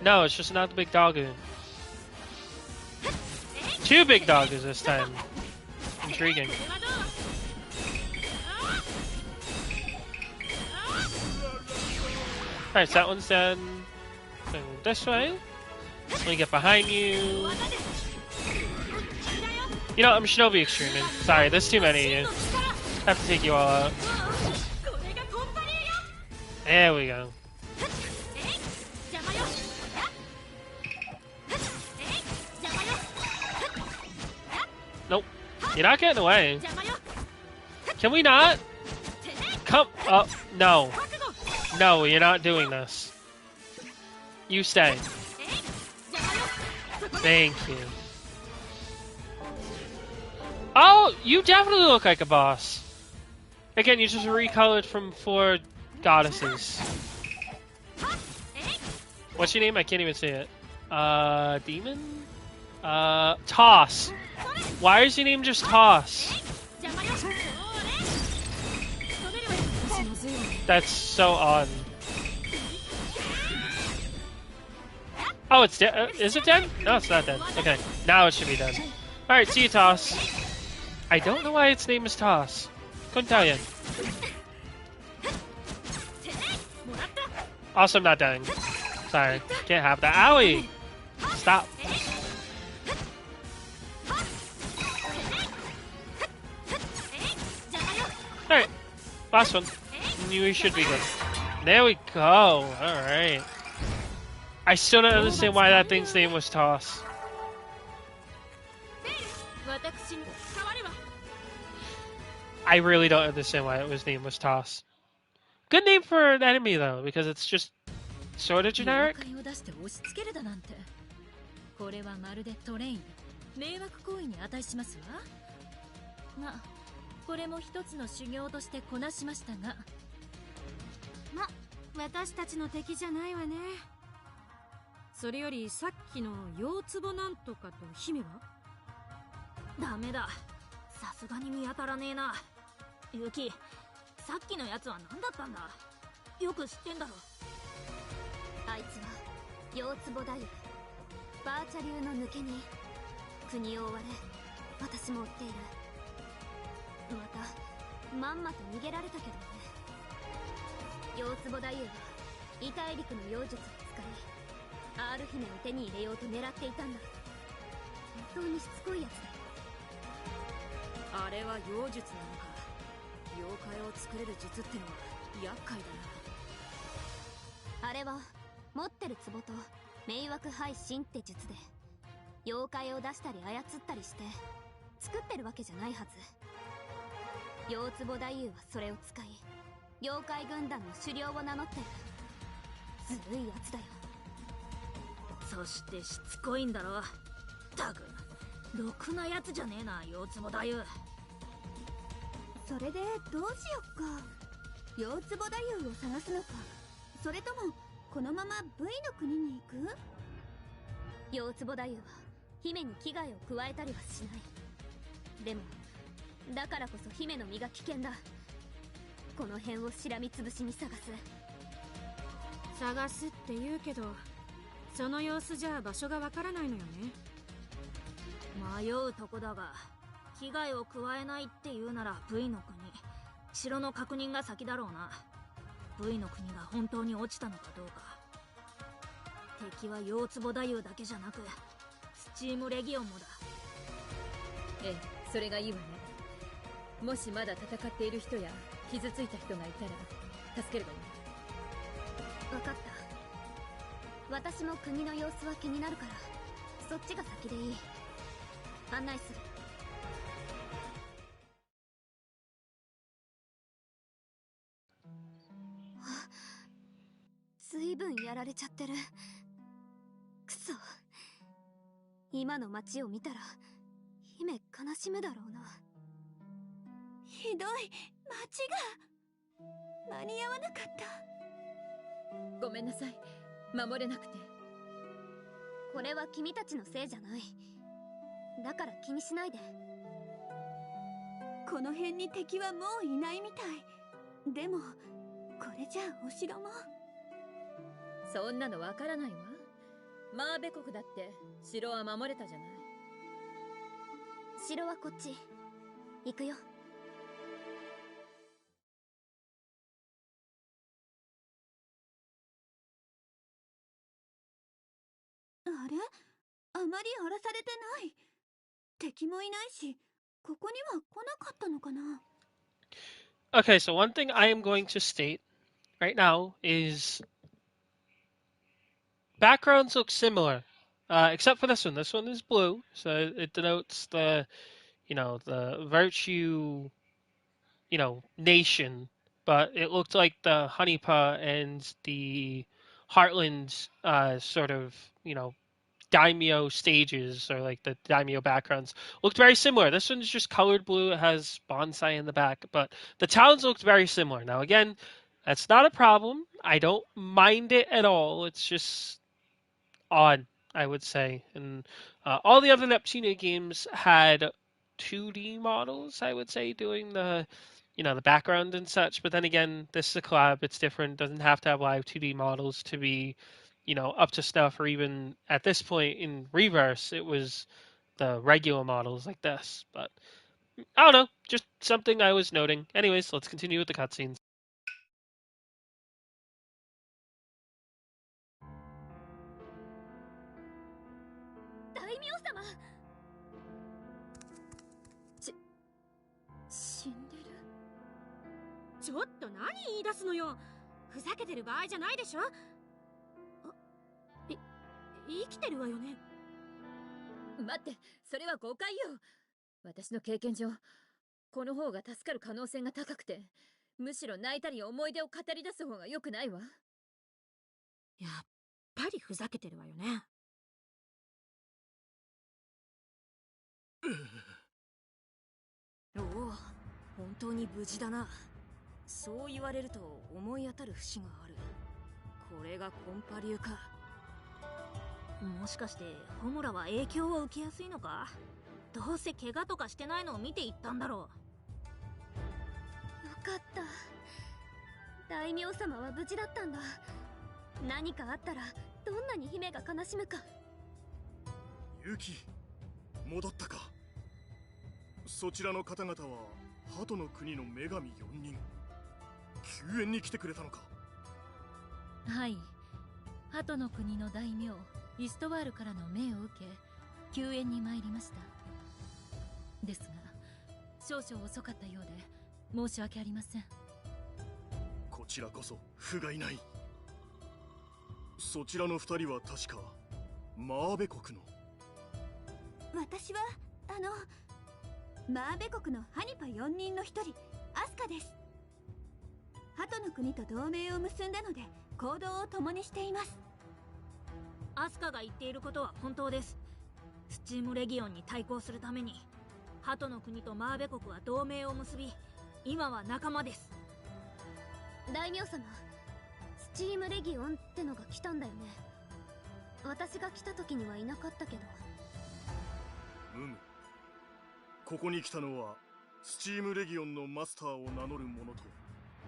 No, it's just not the big doggo. 2 big doggos this time. Intriguing. Alright, so that one's done. So this way. Let me get behind you. You know, I'm Shinobi Extreming. Sorry, there's too many of you. I have to take you all out. There we go. Nope. You're not getting away. Can we not? Come up. No. No, you're not doing this. You stay. Thank you. Oh, you definitely look like a boss. Again, you just recolored from 4 goddesses. What's your name? I can't even say it. Demon? Toss. Why is your name just Toss? That's so odd. Oh, it's dead. Is it dead? No, it's not dead. Okay, now it should be dead. Alright, see you, Toss. I don't know why its name is Toss. Couldn't tell you. Also, I'm not dying. Sorry, can't have that. Owie! Stop. Alright, last one. We should be good. There we go. Alright. I still don't understand why that thing's name was Toss. I really don't understand why its name was Toss. Good name for an enemy though, because it's just sort of generic. これはまるでトレイン、迷惑行為に値しますわ。が、これも一つの修行としてこなしましたが。ま、私たちの敵じゃないわね。それよりさっきの四つ葉なんとかと姫は？ダメだ、さすがに見当たらねえな。ユキ、さっきのやつは何だったんだ？よく知ってんだろ。あいつは四つ葉太夫、バーチャ流の抜け荷。国を追われ私も追っている。またまんまと逃げられたけどね。四つ葉太夫は異大陸の妖術を使い R 姫を手に入れようと狙っていたんだ。本当にしつこいやつだよ。あれは妖術なのか。妖怪を作れる術ってのは厄介だな。あれは持ってる壺と迷惑配信って術で妖怪を出したり操ったりして作ってるわけじゃないはず。四つ葉太夫はそれを使い妖怪軍団の首領を名乗ってる。ずるいやつだよ。そしてしつこいんだろ。たくろくなやつじゃねえな、四つ葉太夫。それでどうしよっか。四つ葉太夫を探すのか、それともこのまま V の国に行く？四つ葉太夫は姫に危害を加えたりはしない。でもだからこそ姫の身が危険だ。この辺をしらみつぶしに探す。探すって言うけど、その様子じゃ場所がわからないのよね。迷うとこだが、危害を加えないって言うなら V の国、城の確認が先だろうな。 V の国が本当に落ちたのかどうか。敵は四つ葉太夫だけじゃなくスチームレギオンもだ。ええ、それがいいわね。もしまだ戦っている人や傷ついた人がいたら助けるわよ。分かった。私も国の様子は気になるからそっちが先でいい。案内する。ずいぶんやられちゃってる。くそ、今の街を見たら姫悲しむだろうな。ひどい、街が間に合わなかった。ごめんなさい、守れなくて。これは君たちのせいじゃない。だから気にしないで。この辺に敵はもういないみたい。でもこれじゃお城も。そんなのわからないわ。マーベ国だって城は守れたじゃない。城はこっち行くよ。あれ、あまり荒らされてない。敵もいないし、ここには来なかったのかな。 Okay, so one thing I am going to state right now is backgrounds look similar, except for this one. This one is blue, so it denotes the, the virtue, nation. But it looked like the Honeypaw and the Heartland sort of, daimyo stages or like the daimyo backgrounds looked very similar. This one's just colored blue. It has bonsai in the back, but the towns looked very similar. Now, again, that's not a problem. I don't mind it at all. It's just odd, I would say. And all the other Neptunia games had 2D models, I would say, doing the background and such. But then again, this is a collab. It's different. It doesn't have to have live 2D models to be, up to snuff. Or even at this point in Reverse, it was the regular models like this. But I don't know. Just something I was noting. Anyways, let's continue with the cutscenes. 大名様。死んでる。ちょっと何言い出すのよ。ふざけてる場合じゃないでしょ。生きてるわよね。待って、それは誤解よ。私の経験上、この方が助かる可能性が高くて、むしろ泣いたり思い出を語り出す方が良くないわ。やっぱりふざけてるわよね。おお、本当に無事だな。そう言われると思い当たる節がある。これがコンパ流か。もしかしてホムラは影響を受けやすいのか？どうせ怪我とかしてないのを見ていったんだろよかった。大名様は無事だったんだ。何かあったらどんなに姫が悲しむか。ユキ、戻ったか。そちらの方々は鳩の国の女神4人、救援に来てくれたのか。はい、鳩の国の大名イストワールからの命を受け救援に参りました。ですが少々遅かったようで申し訳ありません。こちらこそ不甲斐ない。そちらの2人は確かマーベ国の。私はマーベ国のハニパ4人の一人アスカです。鳩の国と同盟を結んだので行動を共にしています。う。アスカが言っていることは本当です。スチームレギオンに対抗するために鳩の国とマーベ国は同盟を結び、今は仲間です。大名様、スチームレギオンってのが来たんだよね。私が来た時にはいなかったけど。ここに来たのはスチームレギオンのマスターを名乗る者と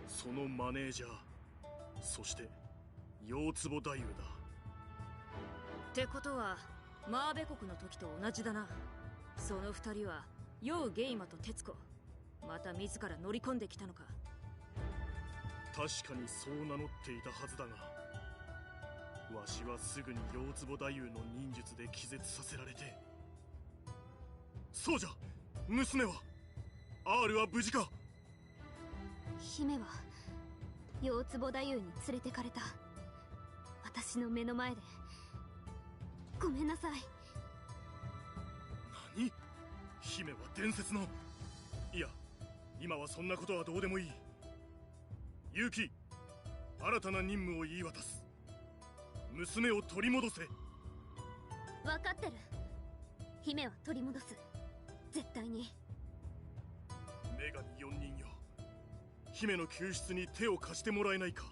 そのマネージャー、そして四坪太夫だ。ってことはマーベ国の時と同じだな。その2人はヨウ・ゲイマとテツコ、また自ら乗り込んできたのか。確かにそう名乗っていたはずだが、わしはすぐに四坪太夫の忍術で気絶させられて。そうじゃ、娘は R は無事か。姫は四坪太夫に連れてかれた。私の目の前で。ごめんなさい。何？姫は伝説の。いや、今はそんなことはどうでもいい。ユキ、新たな任務を言い渡す。娘を取り戻せ。分かってる。姫は取り戻す、絶対に。女神4人よ、姫の救出に手を貸してもらえないか。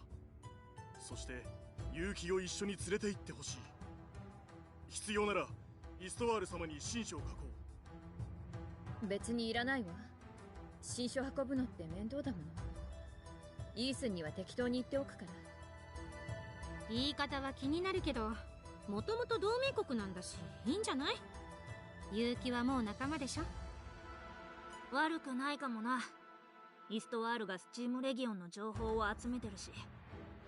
そしてユキを一緒に連れて行ってほしい。必要ならイストワール様に親書を書こう。別にいらないわ。新書運ぶのって面倒だもの。イースンには適当に言っておくから。言い方は気になるけど、もともと同盟国なんだしいいんじゃない？結城はもう仲間でしょ。悪くないかもな。イストワールがスチームレギオンの情報を集めてるし、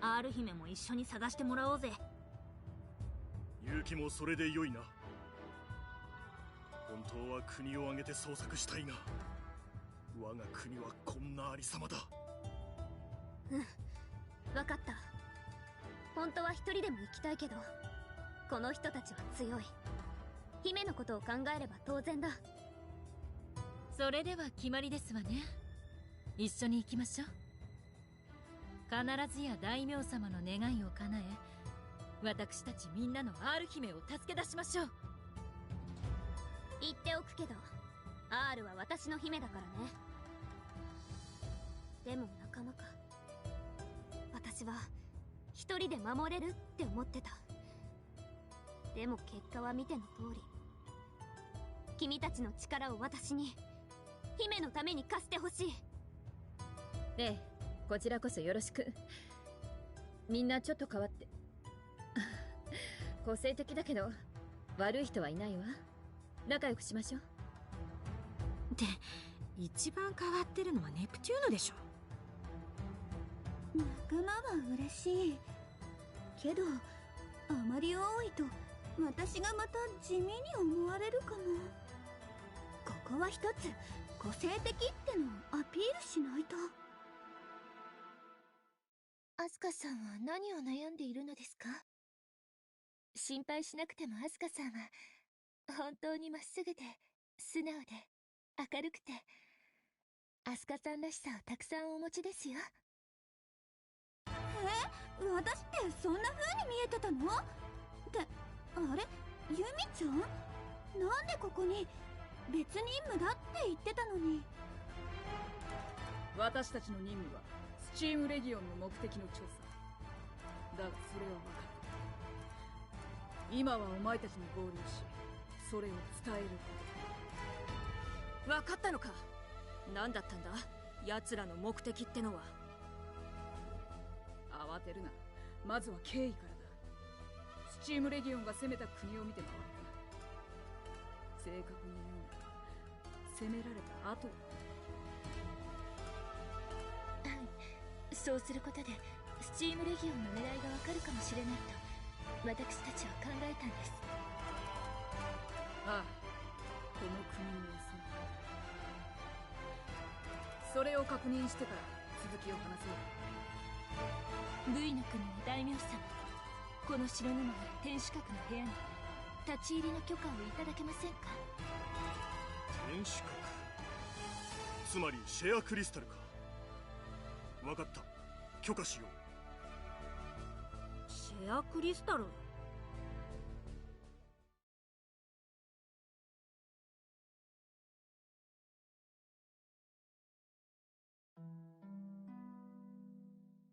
R 姫も一緒に探してもらおうぜ。ユキもそれで良いな。本当は国を挙げて捜索したいが、我が国はこんなありさまだ。分かった。本当は一人でも行きたいけど、この人たちは強い。姫のことを考えれば当然だ。それでは決まりですわね。一緒に行きましょう。必ずや大名様の願いを叶え、私たちみんなの R 姫を助け出しましょう。言っておくけど R は私の姫だからね。でも仲間か。私は一人で守れるって思ってた。でも結果は見ての通り。君たちの力を私に、姫のために貸してほしい。ええ、こちらこそよろしく。みんなちょっと変わって個性的だけど悪い人はいないわ。仲良くしましょう。で、一番変わってるのはネプチューヌでしょ。仲間は嬉しいけど、あまり多いと私がまた地味に思われるかも。ここは一つ個性的ってのをアピールしないと。アスカさんは何を悩んでいるのですか？心配しなくてもアスカさんは本当にまっすぐで素直で明るくて、アスカさんらしさをたくさんお持ちですよ。私ってそんな風に見えてたの？ってあれ、ユミちゃん？なんでここに？別任務だって言ってたのに。私たちの任務はスチームレギオンの目的の調査だが、それは分かっ今はお前たちに合流し、それを伝えること。分かったのか。何だったんだ奴らの目的ってのは。慌てるな。まずは経緯からだ。スチームレギオンが攻めた国を見て回った。正確に言うなら攻められた後。はい、そうすることでスチームレギオンの狙いがわかるかもしれないと私たちは考えたんです。ああ、この国の様子。それを確認してから続きを話そう。 V の国の大名様、この城にもある天守閣の部屋に立ち入りの許可をいただけませんか？天守閣、つまりシェアクリスタルか。分かった、許可しよう。シェアクリスタル。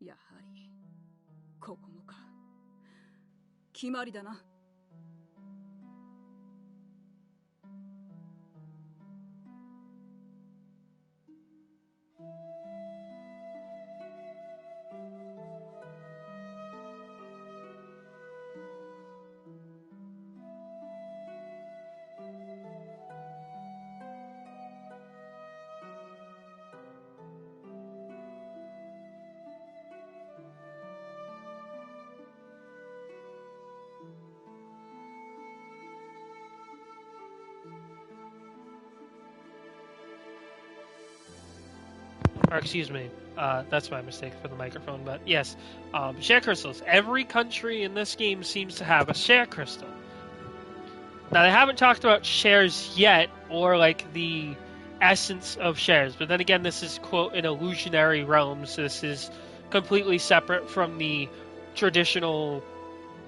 やはりここもか。決まりだな。Or excuse me, that's my mistake for the microphone, but yes, share crystals. Every country in this game seems to have a share crystal. Now, they haven't talked about shares yet, or like the essence of shares, but then again, this is, quote, an illusionary realm, so this is completely separate from the traditional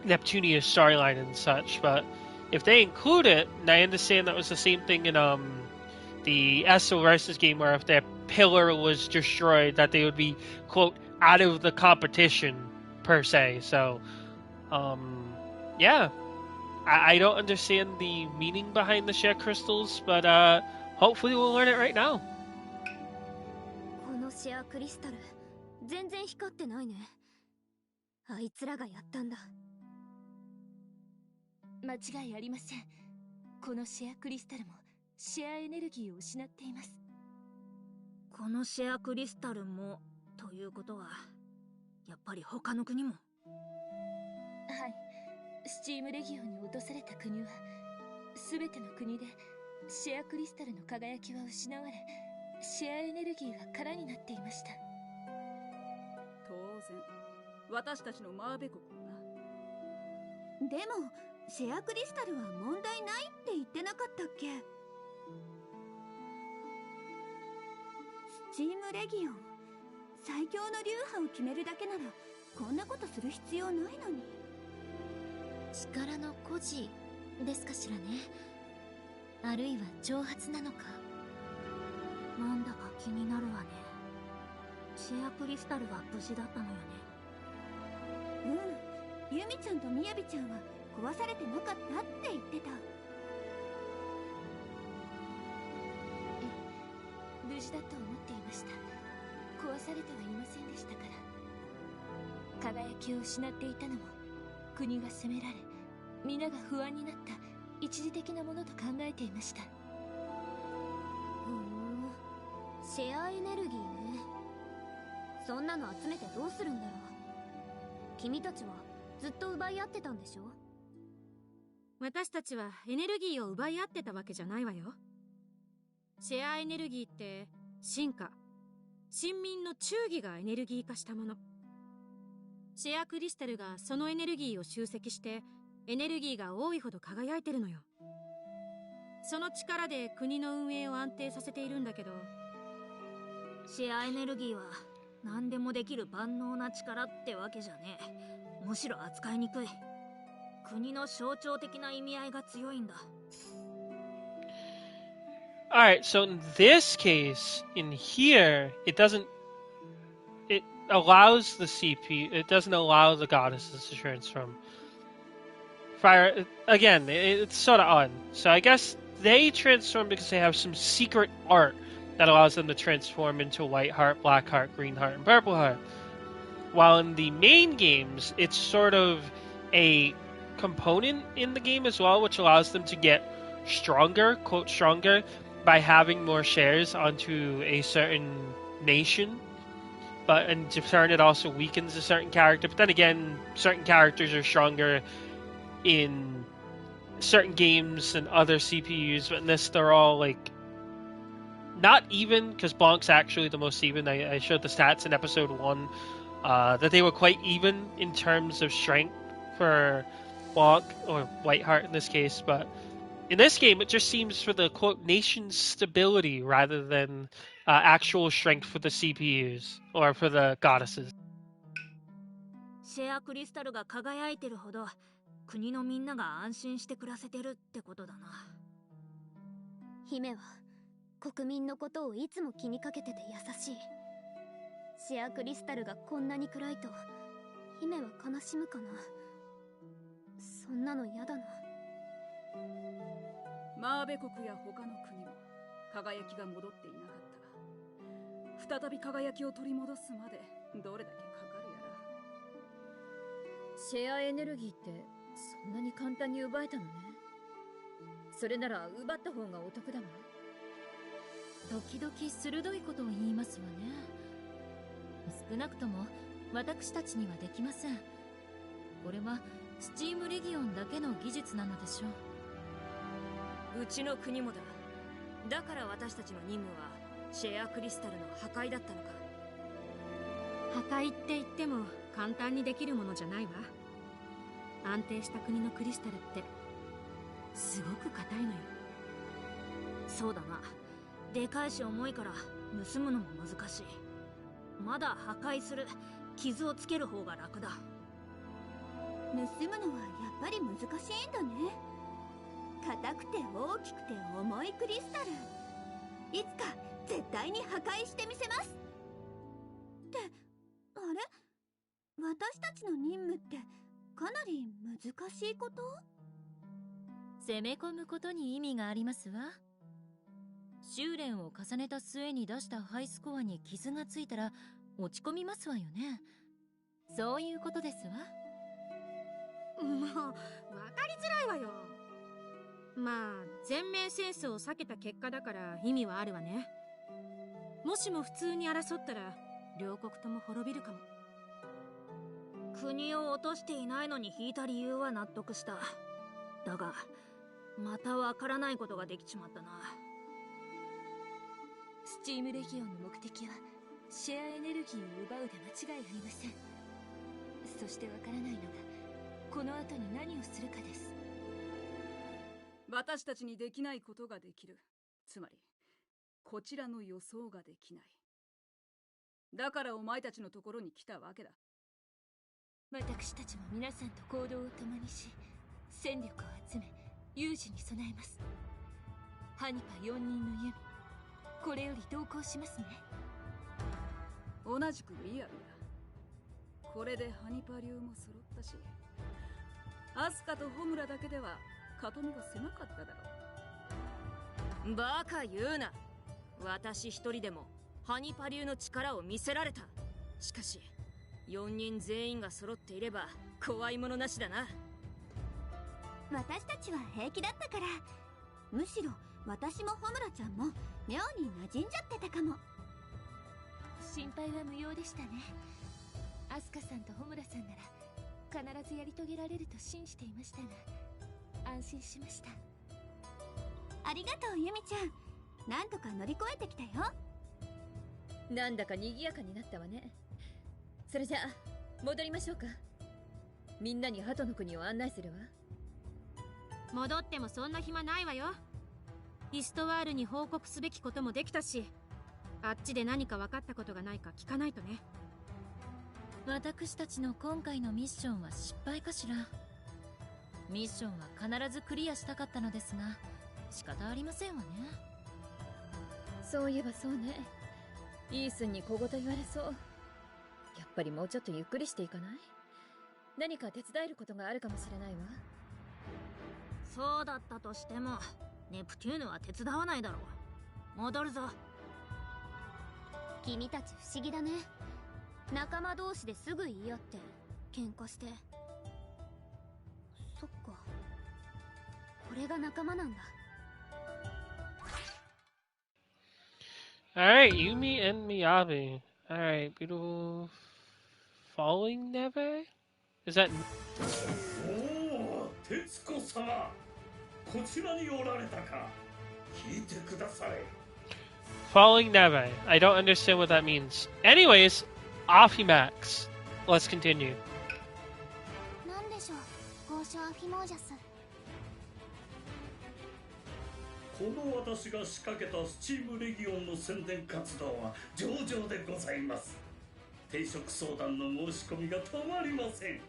Neptunia storyline and such, but if they include it, and I understand that was the same thing in the Esso versus game, where if their pillar was destroyed, that they would be, quote, out of the competition, per se. So, yeah. I don't understand the meaning behind the share crystals, but hopefully we'll learn it right now. このシェアクリスタル、全然光ってないね。あいつらがやったんだ。間違いありません。このシェアクリスタルもシェアエネルギーを失っています。このシェアクリスタルもということは、やっぱり他の国も。はい、スチームレギオンに落とされた国は全ての国でシェアクリスタルの輝きは失われ、シェアエネルギーは空になっていました。当然私たちのマーベ国もな。でもシェアクリスタルは問題ないって言ってなかったっけ？スチームレギオン、最強の流派を決めるだけならこんなことする必要ないのに。力の誇示ですかしらね。あるいは蒸発なのか。なんだか気になるわね。シェアクリスタルは無事だったのよね。うん、ユミちゃんとみやびちゃんは壊されてなかったって言ってた。無事だと思っていました。壊されてはいませんでしたから。輝きを失っていたのも国が攻められ、皆が不安になった一時的なものと考えていました。シェアエネルギーね。そんなの集めてどうするんだろう。君たちはずっと奪い合ってたんでしょ。私たちはエネルギーを奪い合ってたわけじゃないわよ。シェアエネルギーって進化、臣民の忠義がエネルギー化したもの。シェアクリスタルがそのエネルギーを集積してエネルギーが多いほど輝いてるのよ。その力で国の運営を安定させているんだけど、シェアエネルギーは何でもできる万能な力ってわけじゃねえ。むしろ扱いにくい。国の象徴的な意味合いが強いんだ。Alright, so in this case, in here, it allows the CP, it doesn't allow the goddesses to transform. Fire again. It's sort of odd. So I guess they transform because they have some secret art that allows them to transform into White Heart, Black Heart, Green Heart, and Purple Heart. While in the main games, it's sort of a component in the game as well, which allows them to get stronger, quote stronger, by having more shares onto a certain nation. But in turn, it also weakens a certain character. But then again, certain characters are stronger in certain games and other CPUs. But in this, they're all like not even, because Blanc's actually the most even. I showed the stats in episode 1 that they were quite even in terms of strength for Blanc, or Whiteheart in this case. But in this game, it just seems for the quote nation's stability rather than actual strength for the CPUs or for the goddesses. シェアクリスタルが輝いてるほど国のみんなが安心して暮らせてるってことだな。姫は国民のことをいつも気にかけてて優しい。シェアクリスタルがこんなに暗いと姫は悲しむかな。そんなの嫌だな。マーベ国や他の国も輝きが戻っていなかったが、再び輝きを取り戻すまでどれだけかかるやら。シェアエネルギーってそんなに簡単に奪えたのね。それなら奪った方がお得だわ。時々鋭いことを言いますわね。少なくとも私たちにはできません。これはスチームレギオンだけの技術なのでしょう。うちの国もだ。だから私たちの任務はシェアクリスタルの破壊だったのか。破壊って言っても簡単にできるものじゃないわ。安定した国のクリスタルってすごく硬いのよ。そうだな。でかいし重いから盗むのも難しい。まだ破壊する、傷をつける方が楽だ。盗むのはやっぱり難しいんだね。硬くて大きくて重いクリスタル、いつか絶対に破壊してみせます。ってあれ、私たちの任務ってかなり難しいこと？攻め込むことに意味がありますわ。修練を重ねた末に出したハイスコアに傷がついたら落ち込みますわよね。そういうことですわ。もう分かりづらいわよ。まあ全面戦争を避けた結果だから意味はあるわね。もしも普通に争ったら両国とも滅びるかも。国を落としていないのに引いた理由は納得した。だがまたわからないことができちまったな。スチームレギオンの目的はシェアエネルギーを奪うで間違いありません。そしてわからないのがこの後に何をするかです。私たちにできないことができる。つまりこちらの予想ができない。だからお前たちのところに来たわけだ。私たちも皆さんと行動を共にし、戦力を集め有事に備えます。ハニパ4人の弓、これより同行しますね。同じくリアルだ。これでハニパ流も揃ったし、アスカとホムラだけでは囲みが狭かっただろう。バカ言うな。私一人でもハニパ流の力を見せられた。しかし4人全員が揃っていれば怖いものなしだな。私たちは平気だったから、むしろ私もホムラちゃんも妙に馴染んじゃってたかも。心配は無用でしたね。アスカさんとホムラさんなら必ずやり遂げられると信じていましたが、安心しました。ありがとうユミちゃん、なんとか乗り越えてきたよ。なんだか賑やかになったわね。それじゃあ戻りましょうか。みんなに鳩の国を案内するわ。戻ってもそんな暇ないわよ。イストワールに報告すべきこともできたし、あっちで何か分かったことがないか聞かないとね。私たちの今回のミッションは失敗かしら。ミッションは必ずクリアしたかったのですが、仕方ありませんわね。そういえばそうね。イースンに小言言われそう。やっぱりもうちょっとゆっくりしていかない？何か手伝えることがあるかもしれないわ。そうだったとしてもネプテューヌは手伝わないだろう。戻るぞ。君たち不思議だね。仲間同士ですぐ言い合って喧嘩して。そっか、これが仲間なんだ。Alright, Yumi and Miyabi. Alright, beautiful. Falling Neve? Is that. おお、徹子様、こちらにおられたか。聞いてください。 Falling Neve. I don't understand what that means. Anyways, Ophimax. Let's continue. なんでしょう、豪商アフィモージャス。この私が仕掛けたスチームレギオンの宣伝活動は上々でございます。定食相談の申し込みが止まりません。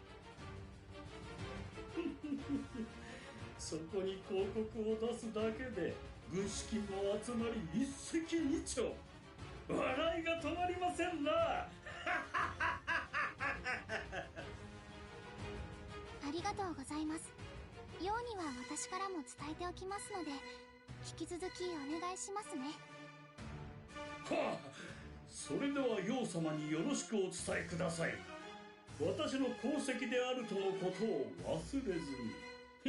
そこに広告を出すだけで軍資金も集まり一石二鳥。笑いが止まりませんな。ありがとうございます。ようには私からも伝えておきますので、引き続きお願いしますね。はあ、それでは楊様によろしくお伝えください。私の功績であるとのことを忘れずに。ど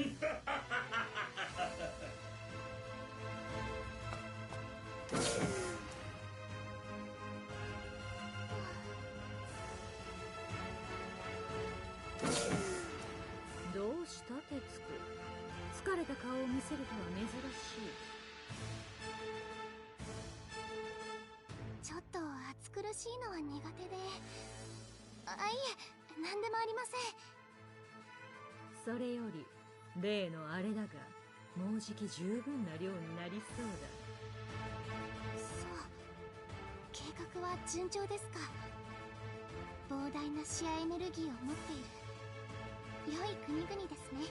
うした哲子、疲れた顔を見せるとは珍しい。ちょっと暑苦しいのは苦手で。あ、いえ、何でもありません。それより例のあれだが、もうじき十分な量になりそうだ。そう、計画は順調ですか。膨大なシェアエネルギーを持っている良い国々ですね。で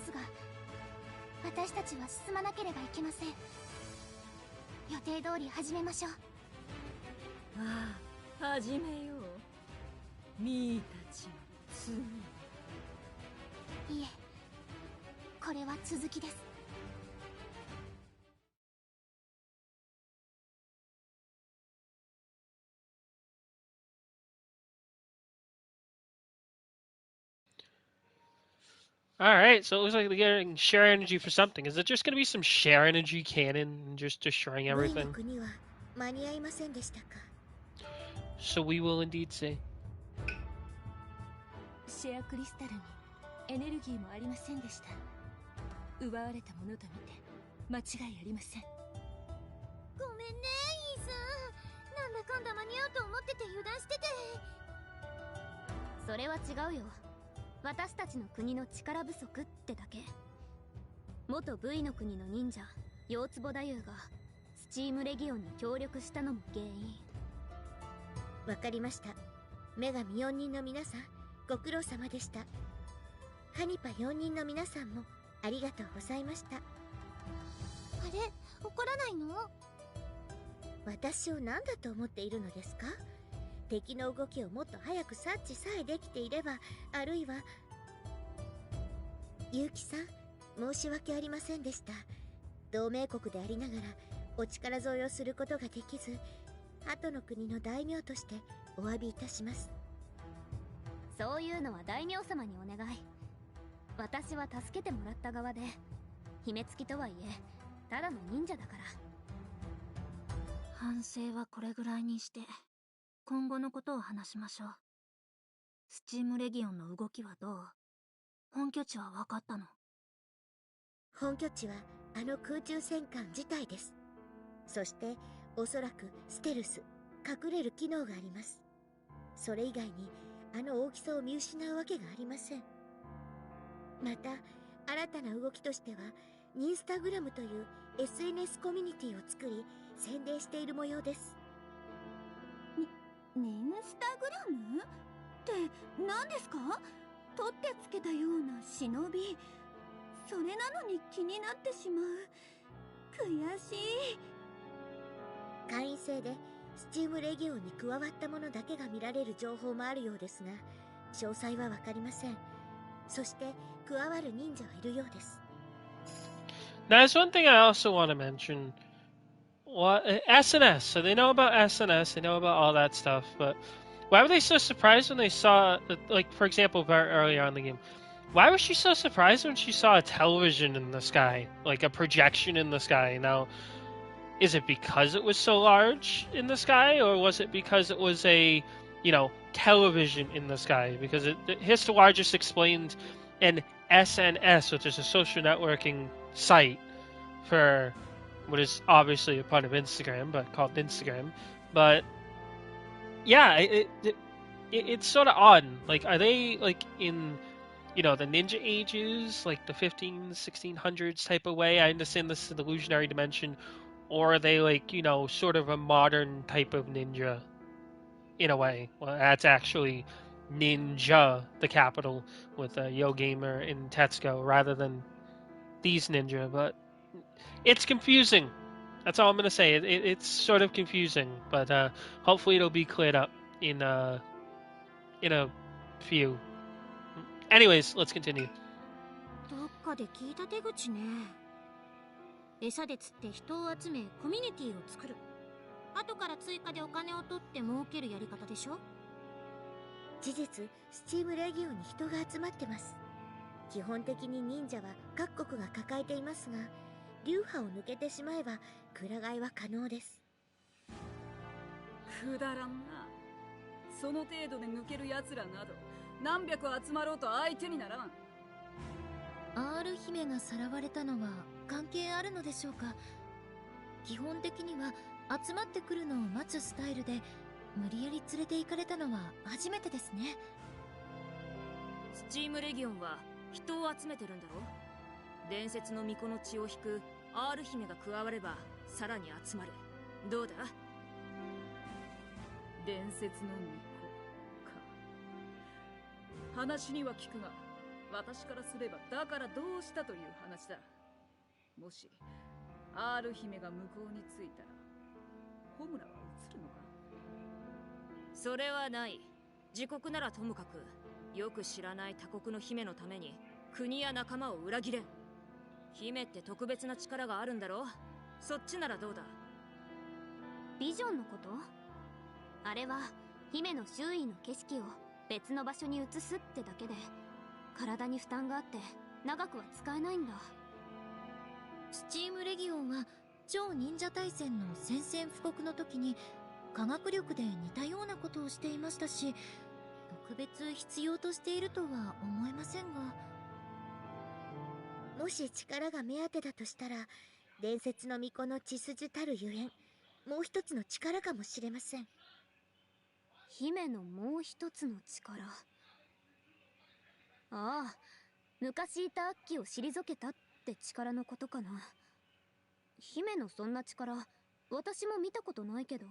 すが私たちは進まなければいけません。予定通り始めましょう。ああ、始めよう。ミーたちの次。いえ、これは続きです。Alright, so it looks like they're getting share energy for something. Is it just going to be some share energy cannon and just destroying everything? 国は間に合いませんでしたか。So we will indeed see. シェアクリスタルにエネルギーもありませんでした。奪われたものと見て間違いありません。ごめんね、イーさん。なんだかんだ間に合うと思ってて油断してて。それは違うよ。私たちの国の力不足ってだけ。元 V の国の忍者四坪太夫がスチームレギオンに協力したのも原因。わかりました。女神4人の皆さん、ご苦労様でした。ハニパ4人の皆さんもありがとうございました。あれ、怒らないの？私を何だと思っているのですか？敵の動きをもっと早く察知さえできていれば、あるいは。結城さん、申し訳ありませんでした。同盟国でありながらお力添えをすることができず、後の国の大名としてお詫びいたします。そういうのは大名様にお願い。私は助けてもらった側で、秘めつきとはいえただの忍者だから。反省はこれぐらいにして今後のことを話しましょう。スチームレギオンの動きはどう？本拠地は分かったの？本拠地はあの空中戦艦自体です。そしておそらくステルス、隠れる機能があります。それ以外にあの大きさを見失うわけがありません。また新たな動きとしてはニンスタグラムという SNS コミュニティを作り宣伝している模様です。ニンスタグラムって何ですか？取ってつけたような忍び。それなのに気になってしまう。悔しい。会員制でスチームレギオンに加わったものだけが見られる情報もあるようですが、詳細はわかりません。そして加わる忍者はいるようです。 Now, there's one thing I also want to mention. What SNS? So they know about SNS, they know about all that stuff, but why were they so surprised when they saw, like, for example, very earlier on in the game? Why was she so surprised when she saw a television in the sky, like a projection in the sky? Now, is it because it was so large in the sky, or was it because it was a, television in the sky? Because Histolar just explained an SNS, which is a social networking site for what is obviously a part of Instagram, but called Instagram. But yeah, it's sort of odd. Like, are they like in the ninja ages, like the 1600s type of way? I understand this is an illusionary dimension, or are they like sort of a modern type of ninja in a way? Well, that's actually ninja, the capital, with Yo Gamer and Tetsuko, rather than these ninja. But it's confusing. That's all I'm gonna say. It's sort of confusing, but hopefully it'll be cleared up in a few. Anyways, let's continue. どっかで聞いた手口ね。餌で釣って人を集めコミュニティを作る。後から追加でお金を取って儲けるやり方でしょ。事実、スチームレギオンに人が集まってます。基本的に忍者は各国が抱えていますが、流派を抜けてしまえばくら替えは可能です。くだらんな。その程度で抜ける奴らなど何百集まろうと相手にならん。R 姫がさらわれたのは関係あるのでしょうか。基本的には集まってくるのを待つスタイルで、無理やり連れて行かれたのは初めてですね。スチームレギオンは人を集めてるんだろ。伝説の巫女の血を引く R 姫が加わればさらに集まる。どうだ？伝説の巫女か。話には聞くが、私からすればだからどうしたという話だ。もし R 姫が向こうに着いたらホムラは映るのか？それはない。自国ならともかく、よく知らない他国の姫のために国や仲間を裏切れん。姫って特別な力があるんだろ。そっちならどうだ？ビジョンのこと？あれは姫の周囲の景色を別の場所に移すってだけで、体に負担があって長くは使えないんだ。スチームレギオンは超忍者大戦の宣戦布告の時に科学力で似たようなことをしていましたし、特別必要としているとは思えませんが。もし力が目当てだとしたら、伝説の巫女の血筋たるゆえん、もう一つの力かもしれません。姫のもう一つの力。ああ、昔いたアッキを退けたって力のことかな。姫のそんな力、私も見たことないけど。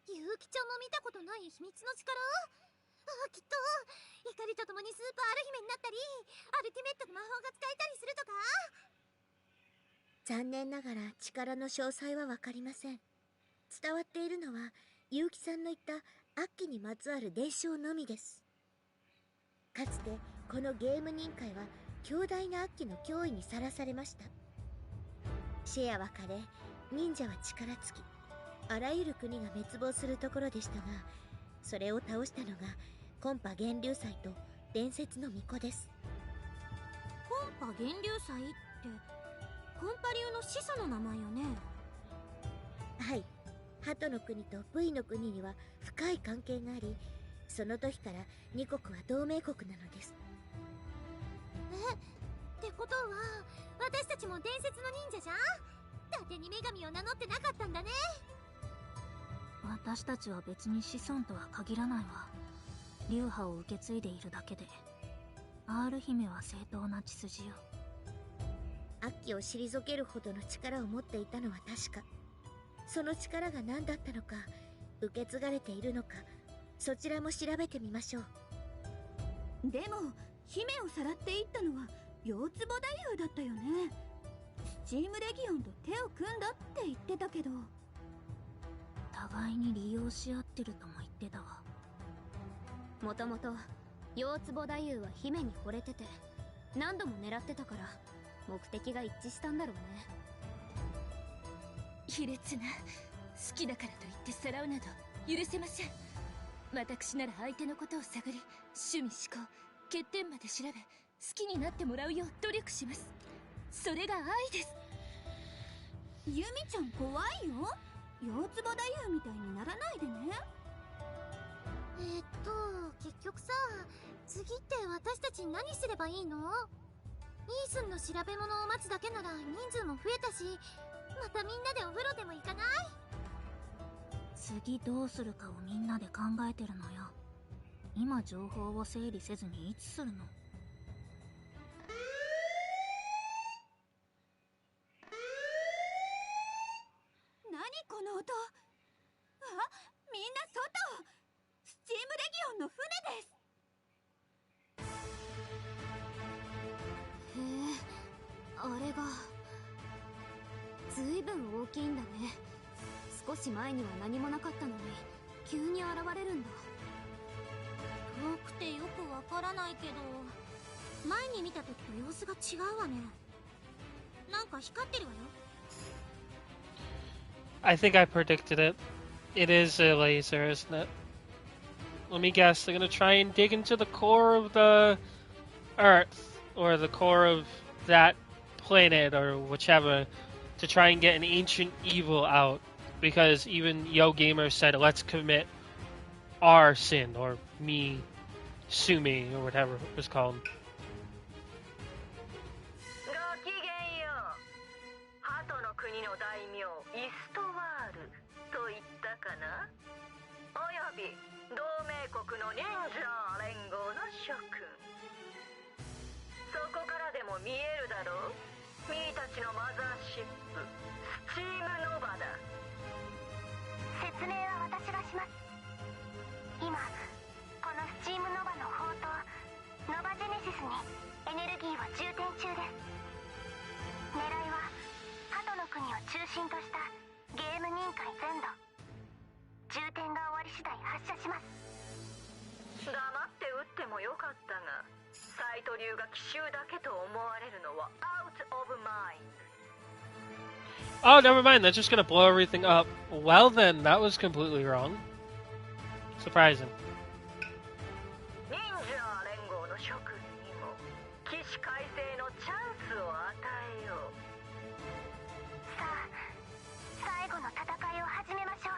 ゆうきちゃんも見たことない秘密の力？ああ、きっと怒りとともにスーパーアル姫になったり、アルティメットの魔法が使えたりするとか。残念ながら力の詳細は分かりません。伝わっているのは結城さんの言ったアッキにまつわる伝承のみです。かつてこのゲーム任界は強大なアッキの脅威にさらされました。シェアは枯れ、忍者は力尽き、あらゆる国が滅亡するところでしたが、それを倒したのがコンパ源流祭と伝説の巫女です。コンパ源流祭ってコンパ流の始祖の名前よね。はい、鳩の国と V の国には深い関係があり、その時から2国は同盟国なのです。ってことは私たちも伝説の忍者じゃん。伊達に女神を名乗ってなかったんだね。私たちは別に子孫とは限らないわ。流派を受け継いでいるだけで。R 姫は正当な血筋よ。アッキを退けるほどの力を持っていたのは確か。その力が何だったのか、受け継がれているのか、そちらも調べてみましょう。でも姫をさらっていったのは四つ葉太夫だったよね。スチームレギオンと手を組んだって言ってたけど。互いに利用し合ってるとも言ってたわ。もともと四つ葉太夫は姫に惚れてて何度も狙ってたから目的が一致したんだろうね。卑劣な、好きだからと言ってさらうなど許せません。私なら相手のことを探り、趣味思考欠点まで調べ、好きになってもらうよう努力します。それが愛です。ユミちゃん怖いよ。四つ葉太夫みたいにならないでね。結局さ、次って私たち何すればいいの？イースンの調べ物を待つだけなら人数も増えたし、またみんなでお風呂でも行かない？次どうするかをみんなで考えてるのよ。今情報を整理せずにいつするの？何この音。あ、みんな外。スチームレギオンの船です。へえ、あれがずいぶん大きいんだね。少し前には何もなかったのに急に現れるんだ。遠くてよくわからないけど、前に見た時と様子が違うわね。なんか光ってるわよ。I think I predicted it. It is a laser, isn't it? Let me guess. They're gonna try and dig into the core of the Earth, or the core of that planet, or whichever, to try and get an ancient evil out. Because even Yo Gamer said, let's commit our sin, or me, Sumi, or whatever it was called. 見えるだろう？ミーたちのマザーシップ、スチームノバだ。説明は私がします。今このスチームノバの砲塔ノバジェネシスにエネルギーを充填中です。狙いは鳩の国を中心としたゲーム任界全土。充填が終わり次第発射します。黙って撃ってもよかったが、サイト流が奇襲だけと思われるのは out of mind. Oh, never mind. That's just gonna blow everything up. Well then, that was completely wrong. Surprising. 忍者連合の諸君にも起死回生のチャンスを与えよう。さあ、最後の戦いを始めましょう。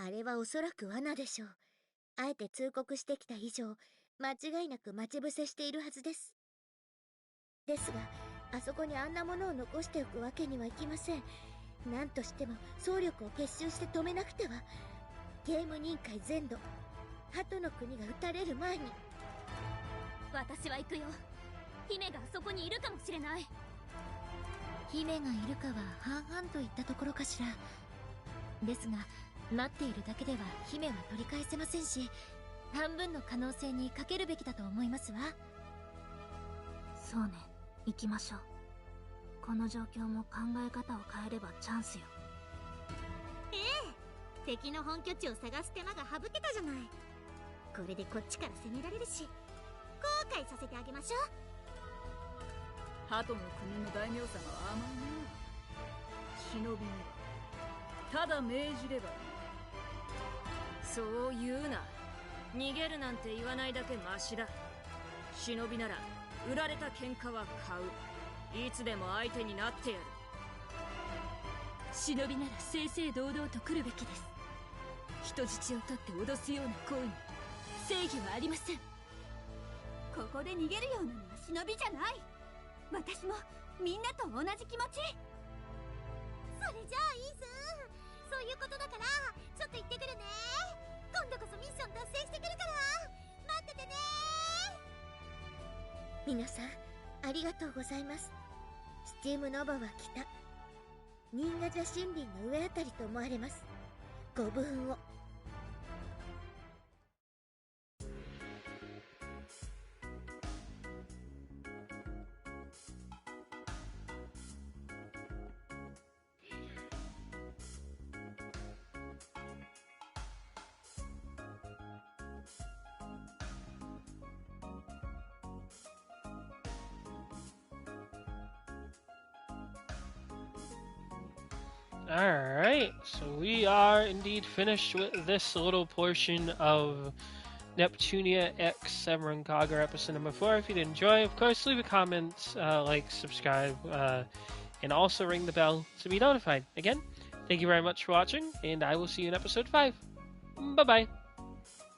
あれはおそらく罠でしょう。あえて通告してきた以上、間違いなく待ち伏せしているはずです。ですが、あそこにあんなものを残しておくわけにはいきません。何としても総力を結集して止めなくては。ゲーム任界全土、鳩の国が撃たれる前に。私は行くよ。姫があそこにいるかもしれない。姫がいるかは半々といったところかしら。ですが、待っているだけでは姫は取り返せませんし、半分の可能性にかけるべきだと思いますわ。そうね、行きましょう。この状況も考え方を変えればチャンスよ。ええ、敵の本拠地を探す手間が省けたじゃない。これでこっちから攻められるし、後悔させてあげましょう。鳩の国の大名様は甘いな。忍びにはただ命じればいい。そう言うな。逃げるなんて言わないだけマシだ。忍びなら売られた喧嘩は買う。いつでも相手になってやる。忍びなら正々堂々と来るべきです。人質を取って脅すような行為に正義はありません。ここで逃げるようなのは忍びじゃない。私もみんなと同じ気持ち。それじゃあいいす。そういうことだからちょっと行ってくるね。今度こそミッション達成してくるから待っててね。皆さんありがとうございます。スチームノバは北新賀社森林の上あたりと思われます。ご武運を。Alright, so we are indeed finished with this little portion of Neptunia X Senran Kagura episode number 4. If you did enjoy, of course, leave a comment, like, subscribe, and also ring the bell to be notified. Again, thank you very much for watching, and I will see you in episode 5. Bye-bye.